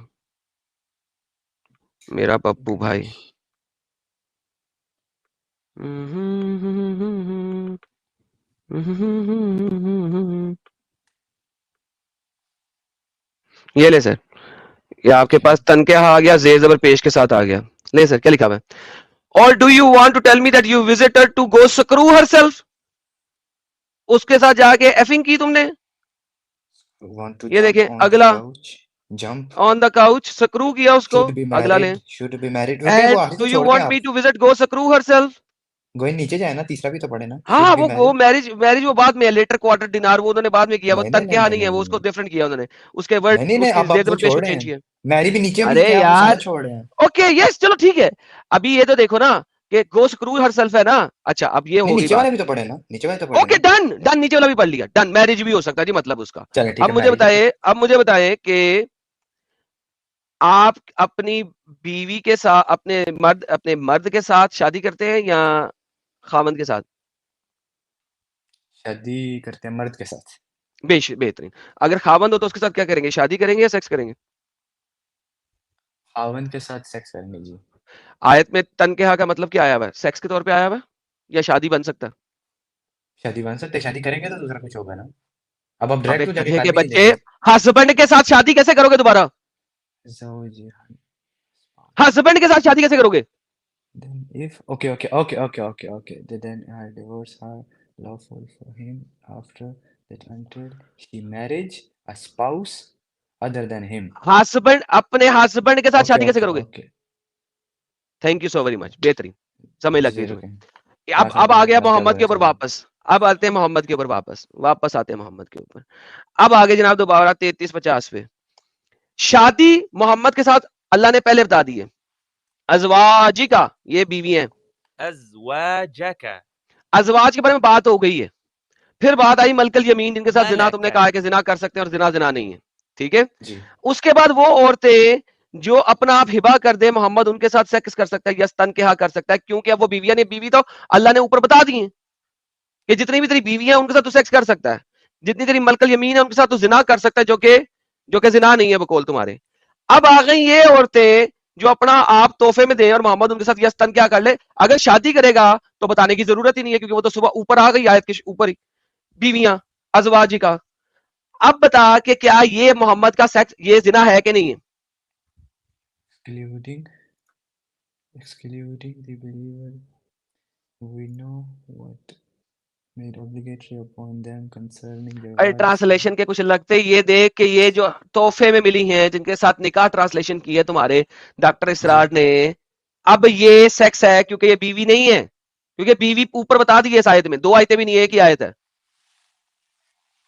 मेरा पप्पू भाई। ये ले सर, ये आपके ओके। पास तन के हा आ गया, जेर जबर पेश के साथ आ गया। ले सर क्या लिखा हुआ है? और do you want to tell me that you visitor to go screw herself, उसके साथ जाके एफिंग की तुमने। Want to ये jump देखें on the अगला, couch? Jump। On the couch, screw किया उसको। Should be अगला लें, married। Should be married। रुके, वो एंड आखिरी डू तो यू छोड़ दें वांट आप। Me to visit go screw herself. गोई नीचे जाए ना, तीसरा भी तो पढ़े ना। हाँ Should be वो married। मैरिज मैरिज वो बाद में है, लेटर क्वार्टर डिनार वो उन्होंने बाद में किया, वो नहीं नहीं तन के नहीं हा नहीं नहीं है, नहीं वो नहीं उसको नहीं डिफरेंट किया उन्होंने, उसके वर्ड नहीं नहीं नहीं, उसकी अब जेर आप वो जबर पेश छोड़ को रहे चेंज हैं। किया। मैरी भी नीचे में अरे लिखे हैं, आप वो सारा यार छोड़ रहे हैं। ओके यस चलो ठीक है, अभी ये तो देखो ना कि गो स्क्रू हरसेल्फ है ना। अच्छा अब ये नहीं, होगी नीचे बात। वाले भी तो पढ़े ना, नीचे वाले तो पढ़े ओके ना। डन डन, नीचे वाला भी पढ़ लिया, डन। मैरिज भी हो सकता है जी, मतलब उसका। चले ठीक अब है, मुझे मैरिज है फिर। बताइए, अब मुझे बताइए कि आप अपनी बीवी के साथ, अपने मर्द के साथ शादी करते हैं या खामंद के साथ? शादी करते हैं मर्द के साथ। बेहतरीन। अगर खामंद हो तो उसके साथ क्या करेंगे, शादी करेंगे या सेक्स करेंगे? खावन के साथ सेक्स करेंगे जी। आयत में तन के हा का मतलब क्या आया हुआ है? सेक्स के तौर पे आया हुआ है या शादी बन सकता है? शादी बन सकते, शादी करेंगे तो दूसरा कुछ होगा ना। अब आप अबे डायरेक्ट तो जाके गधे कर के भी नहीं बच्चे, देंगे। हस्बैंड के साथ शादी कैसे करोगे दोबारा? ज़ौजी। हस्बैंड के साथ शादी कैसे करोगे? Then if okay, then her divorce are lawful for him after that until she marries a spouse other than him। Husband, अपने हस्बैंड के साथ ओके शादी कैसे ओके करोगे? Okay. Thank you so very much, बेहतरीन, समझ लग गई जीरो तुम्हें। के अब आ गया बस मोहम्मद डबल के ऊपर चलेगा। वापस। अब आते हैं मोहम्मद के ऊपर वापस आते हैं मोहम्मद के ऊपर। अब आगे जनाब दोबारा 33-50 पे। शादी मोहम्मद के साथ अल्लाह ने पहले बता दी है, अजवाजी का, ये बीवी है। अज़वाजका। अजवाज के बारे में बात हो गई है, फिर बात आई मलकल यमीन, जिनके साथ जिना तुमने मलका। कहा है कि जिना कर सकते हैं और जिना जिना नहीं है। ठीक है, जी। उसके बाद वो औरतें जो अपना आप हिबा कर दे, मोहम्मद उनके साथ सेक्स कर सकता है या स्तन के हा कर सकता है, क्योंकि अब वो बीवियां ने, बीवी तो अल्लाह ने ऊपर बता दी है कि जितनी भी तेरी बीवियां उनके साथ तू सेक्स कर सकता है, जितनी तेरी मलकल यमीन है उनके साथ तू जिना कर सकता है, जो कि जिना नहीं है बकौल तुम्हारे। अब आ गई ये औरतें जो अपना आप तोहफे में दे और मोहम्मद उनके साथ यस्तन क्या कर ले। अगर शादी करेगा तो बताने की जरूरत ही नहीं है, क्योंकि वो तो सुबह ऊपर आ गई आयत के ऊपर ही, बीवियां अजवाजी का। अब बता कि क्या ये मोहम्मद का सेक्स ये जिना है कि नहीं है? excluding the believer, we know what made obligatory upon them concerning their अरे wives. ट्रांसलेशन के कुछ लगते, ये देख के ये जो तोहफे में मिली हैं जिनके साथ निकाह ट्रांसलेशन की है तुम्हारे डॉक्टर इसरार ने, अब ये सेक्स है क्योंकि ये बीवी नहीं है, क्योंकि बीवी ऊपर बता दी है इस आयत में, 2 आयतें भी नहीं है, एक ही आयत है।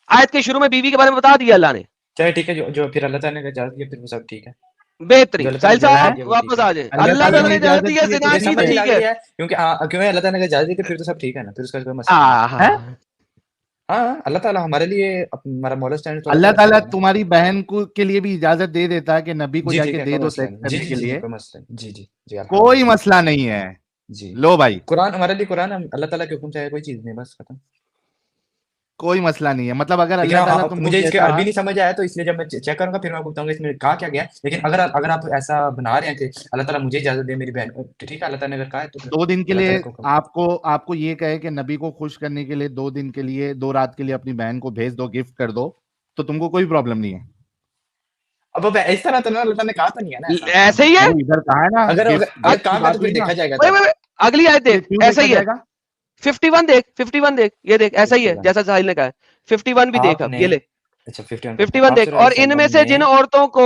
आयत के शुरू में बीवी के बारे में बता दिया अल्लाह ने। चलो ठीक है, जो फिर अल्लाह ताला ने इजाजत दिया फिर वो सब ठीक है। बेहतरीन। जो अल्लाह ताला साहिल ने इजाजत साहब दिया वो वापस ठीक है। आ जाए। अल्लाह अल्लाह ताला ताला ने ने इजाजत इजाजत दी है, दी है, जिना मुझे की समझ तो लग ठीक रही है। है क्योंकि क्योंकि अल्लाह ताला ने इजाजत दी फिर तो सब ठीक है ना, फिर उसका कोई मसला नहीं है। हाँ हाँ, अल्लाह ताला हमारे लिए हमारा मौला स्टैंड तो अल्लाह ताला सही है ना। तुम्हारी बहन को के लिए भी इजाजत दे देता है कि नबी को जी ठीक जाके है, दे कोई दो मसला सेक्स नहीं। जी करने जी के जी लिए, कोई मसला नहीं। जी जी जी कोई अल्हम्दुलिल्लाह। मसला नहीं है। जी लो भाई, कुरान हमारे लिए, कुरान अल्लाह ताला के हुक्म से है, कोई चीज नहीं, बस खत्म। कोई मसला नहीं है। मतलब अगर लेकिन अल्लाह ताला तुमको मुझे इसके कहता, अरबी नहीं समझ आया, तो इसलिए जब मैं चेक करूंगा फिर मैं आपको बताऊंगा इसमें कहा क्या गया। लेकिन अगर अगर आप ऐसा बना रहे हैं कि अल्लाह ताला मुझे इजाजत दे मेरी बहन को, तो ठीक है, अल्लाह ताला ने अगर कहा है तो फिर 2 दिन के अल्लाह लिए ताला को आपको ये कहे कि नबी को खुश करने के लिए 2 दिन के लिए 2 रात के लिए अपनी बहन को भेज दो, गिफ्ट कर दो, तो तुमको कोई प्रॉब्लम नहीं है। अब इस तरह तो ना अल्लाह ताला ने कहा तो नहीं है ना ऐसा। ऐसे ही है। वो इधर कहा है ना, अगर अगर, गिफ्ट अगर गिफ्ट की कहा था बात तो हुई फिर ना, देखा जाएगा वही तब। वही अगली आयत देख, क्यों ऐसा देखा ही है। जाएगा? 51 देख, 51 देख, ये देख ऐसा ही है 51 जैसा साहिल ने कहा है। 51 भी देख, अब आपने ये ले अच्छा 51 पढ़ते हैं। 51 आप देख। सल्लल्लाहु और अलैहि इनमें वसल्लम से ने जिन औरतों को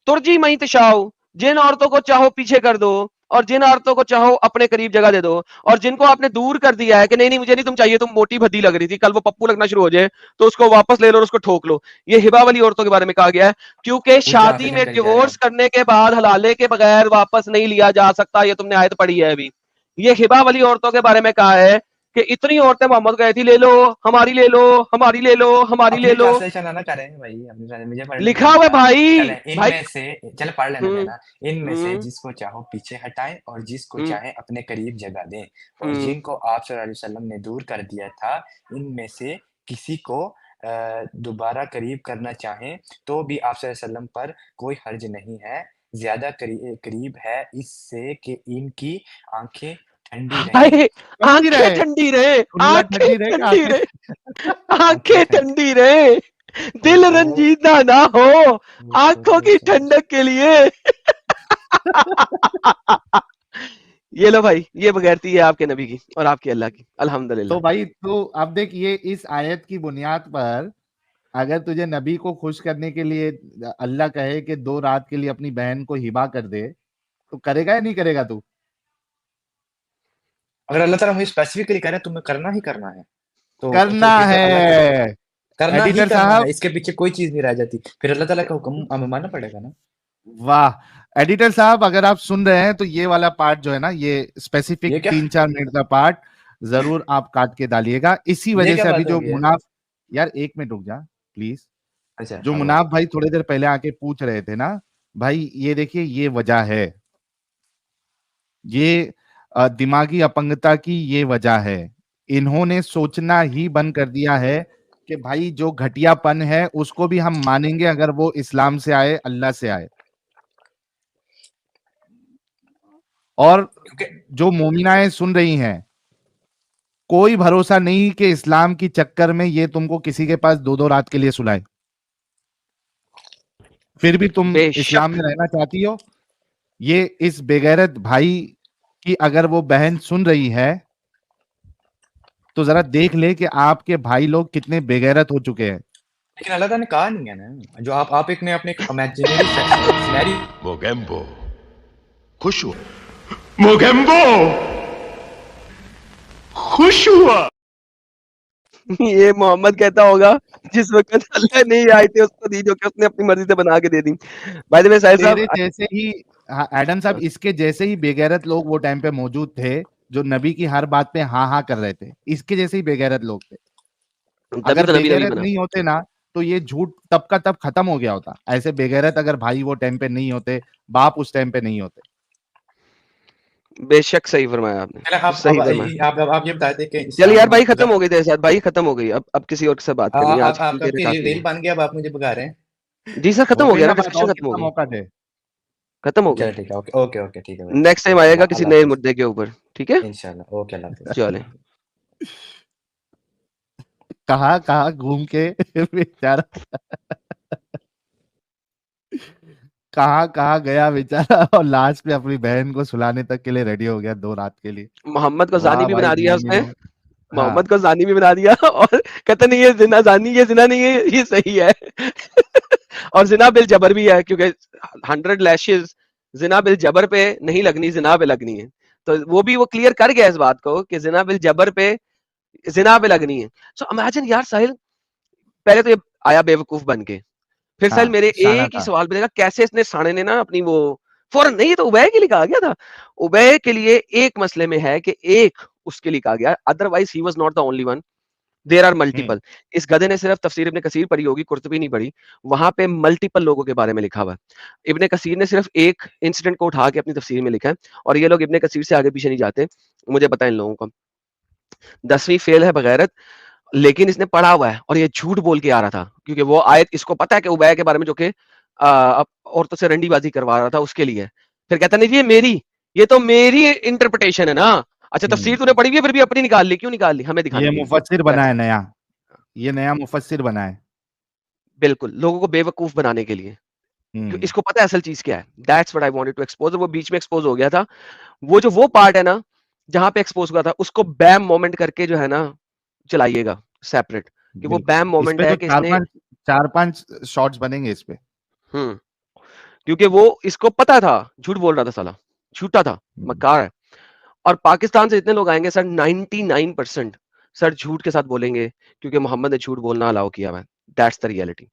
तुरजी मई तशाओ, जिन औरतों को चाहो पीछे कर दो, और जिन औरतों को चाहो अपने करीब जगह दे दो, और जिनको आपने दूर कर दिया है कि नहीं नहीं मुझे नहीं तुम चाहिए, तुम मोटी भद्दी लग रही थी, कल वो पप्पू लगना शुरू हो जाए तो उसको वापस ले लो और उसको ठोक लो। ये हिबा वाली औरतों के बारे में कहा गया है, क्योंकि उस शादी में ट्रांसलेशन कर जा रहे हैं डिवोर्स आप। करने के बाद हलाले के बगैर वापस नहीं लिया जा सकता। ये तुमने आयत पढ़ी है अभी। ये हिबा वाली औरतों के बारे में कहा है कि इतनी औरतें मोहम्मद को कहती ले लो हमारी, ले लो हमारी, ले लो हमारी, ले अपनी लो। ट्रांसलेशन आना कर रहे हैं भाई, अपनी मुझे पढ़ने लिखा नहीं हुआ है आता। भाई। चले भाई इनमें से, चल पढ़ लेने देना। इनमें से हम्म जिसको चाहो पीछे हटाए और जिसको हम्म चाहे अपने करीब जगह दे, और हम्म जिनको आप सल्लल्लाहु अलैहि वसल्लम ने दूर कर दिया था, इनमें से किसी को दोबारा करीब करना चाहे तो भी आप सल्लल्लाहु अलैहि वसल्लम पर कोई हर्ज नहीं है। ज्यादा करीब है इससे कि इनकी आंखें ठंडी रहें। भाई ठंडी आंखें रहे, ठंडी रहे, खुल्ला आंखें ठंडी रहे, ठंडी आंखें रहे, आंखें ठंडी रहे, दिल ओहो रंजीदा ना हो आंखों की ठंडक के लिए। ये लो भाई, ये बगैरती है आपके नबी की और आपकी अल्लाह की। तो अल्हम्दुलिल्लाह। भाई तो अब देख, ये इस आयत की बुनियाद पर अगर तुझे नबी को खुश करने के लिए अल्लाह कहे कि 2 रात के लिए अपनी बहन को हिबा कर दे, तो करेगा या नहीं करेगा तू? अगर अल्लाह ताला मुझे स्पेसिफिकली कह रहे हैं तुम्हें करना ही करना है, तो करना फिर तो अल्लाह का है। करना ही एडिटर करना साहब, है, इसके पीछे कोई चीज नहीं रह जाती। फिर अल्लाह ताला का हुक्म हमें मानना पड़ेगा ना। वाह। एडिटर साहब, अगर आप सुन रहे हैं तो ये वाला पार्ट जो है ना, ये स्पेसिफिक ये क्या 3-4 मिनट का पार्ट जरूर आप काट के डालिएगा। इसी ये वजह क्या से अभी बात जो हो गई है? मुनाफ, यार 1 मिनट रुक जा प्लीज। अच्छा जो हाँ बोल। मुनाफ भाई थोड़ी देर पहले आके पूछ रहे थे ना, भाई ये देखिए, ये वजह है, ये दिमागी अपंगता की ये वजह है। इन्होंने सोचना ही बंद कर दिया है कि भाई जो घटियापन है उसको भी हम मानेंगे अगर वो इस्लाम से आए, अल्लाह से आए। और क्योंकि जो मोमिनाएं सुन रही हैं, कोई भरोसा नहीं कि इस्लाम की चक्कर में ये तुमको किसी के पास 2-2 रात के लिए सुलाए, फिर भी तुम इस्लाम में बेशक रहना चाहती हो। ये इस बेगैरत भाई की अगर वो बहन सुन रही है तो जरा देख ले कि आपके भाई लोग कितने बेगैरत हो चुके हैं। लेकिन अल्लाह ताला ने कहा नहीं है ना, जो आप एक ने अपने इमेजिनरी सिनेरियो मोगेम्बो खुश हुआ, मोगेम्बो खुश हुआ। ये मोहम्मद कहता होगा जिस वक्त अल्लाह ने ये आयतें उसको दी जो कि उसने अपनी मर्जी से बना के दे दी। बाय द वे साहिल तेरे साहब, जैसे ही, हाँ, एडम साहब, इसके जैसे ही बेगैरत लोग वो टाइम पे मौजूद थे जो नबी की हर बात पे हाँ हाँ कर रहे थे। इसके जैसे ही बेगैरत लोग थे। तभी अगर तो नबी नबी बेगैरत बना। नहीं होते ना तो ये झूठ तब का तब खत्म हो गया होता। ऐसे बेगैरत अगर भाई वो टाइम पे नहीं होते, बाप उस टाइम पे नहीं होते। बेशक सही फरमाया आपने, चले सही फरमाया। आप ये बता दें कि चल इस्लाम यार भाई, खुदा खत्म हो गई तेरे साथ भाई, खत्म हो गई। अब किसी और से बात करनी है आज की, मेरे आपकी पास नहीं रील है। बन गया, अब आप मुझे भगा रहे हैं। जी सर, खत्म हो हो गई गया ना ना, बात, डिस्कशन और खत्म हो कितना गई, मौका दे। खत्म हो गई। चलो ठीक है, ओके ओके ओके ठीक है भाई। नेक्स्ट टाइम ओके आएगा किसी अल्लाह नए हाफिज। मुद्दे के ऊपर, ठीक है? इंशाल्लाह ओके अल्लाह हाफिज। चले। कहाँ कहाँ घूम के बेचारा कहाँ कहाँ गया बेचारा, और लास्ट में अपनी बहन को सुलाने तक के लिए रेडी हो गया 2 रात के लिए। मोहम्मद को जानी वाह भी भाई बना दिया उसने। मोमिनों, मोहम्मद को जानी भी बना दिया और कहते नहीं ये जिना जानी, ये जिना नहीं है, ये सही है। और जिना बिल जबर भी है, क्योंकि 100 लैशेस जिना बिल जबर पे नहीं लगनी, जिना पे लगनी है। तो वो भी वो क्लियर कर गया इस बात को कि जिना बिल जबर पे जिना पे लगनी है। सो इमेजिन यार साहिल, पहले तो ये आया बेवकूफ बन के, फिर साहिल हाँ, मेरे शाना एक ही था। सवाल बनेगा, कैसे इसने साने ने ना अपनी वो फौरन, नहीं तो उबय के लिए कहा गया था, उबय के लिए एक मसले में है कि एक उसके लिए कहा गया, otherwise he was not the only one, there are multiple. इस गधे ने सिर्फ तफसीर इब्ने कसीर पढ़ी होगी, कुर्तुबी नहीं पढ़ी, वहां पे मल्टीपल लोगों के बारे में लिखा हुआ है। इब्ने कसीर ने सिर्फ एक इंसिडेंट को उठा के अपनी तफसीर में लिखा है, और ये लोग इब्ने कसीर से आगे पीछे नहीं जाते। मुझे पता है इन लोगों को 10वीं फेल है बगैरत, लेकिन इसने पढ़ा हुआ है और ये झूठ बोल के आ रहा था, क्योंकि वो आयत इसको पता है कि उबय के बारे में जो कि औरतों से रंडीबाजी करवा रहा था उसके लिए। फिर कहता नहीं जी ये तो मेरी इंटरप्रिटेशन है ना। अच्छा तफसीर तूने पढ़ी हुई है, फिर भी अपनी निकाल ली, क्यों निकाल ली? हमें दिखाने ये के लिए। मुफस्सिर बना That's है it. नया, ये नया मुफस्सिर बना है। बिल्कुल, लोगों को बेवकूफ बनाने के लिए, क्यों इसको पता है असल चीज क्या है। That's what I wanted to expose. वो बीच में एक्सपोज हो गया था, वो पार्ट है ना जहां पे एक्सपोज हुआ था, उसको बैम मोमेंट करके जो है ना चलाइएगा सेपरेट, कि वो बिल्कुल। बैम इस मोमेंट पे है तो कि इसने 4-5 शॉट्स बनेंगे इस पे। क्योंकि वो इसको पता था, झूठ बोल रहा था साला, झूठा था, मक्कार है। और पाकिस्तान से इतने लोग आएंगे सर, 99% सर झूठ के साथ बोलेंगे, क्योंकि मोहम्मद ने झूठ बोलना अलाउ किया हुआ है। That's the reality.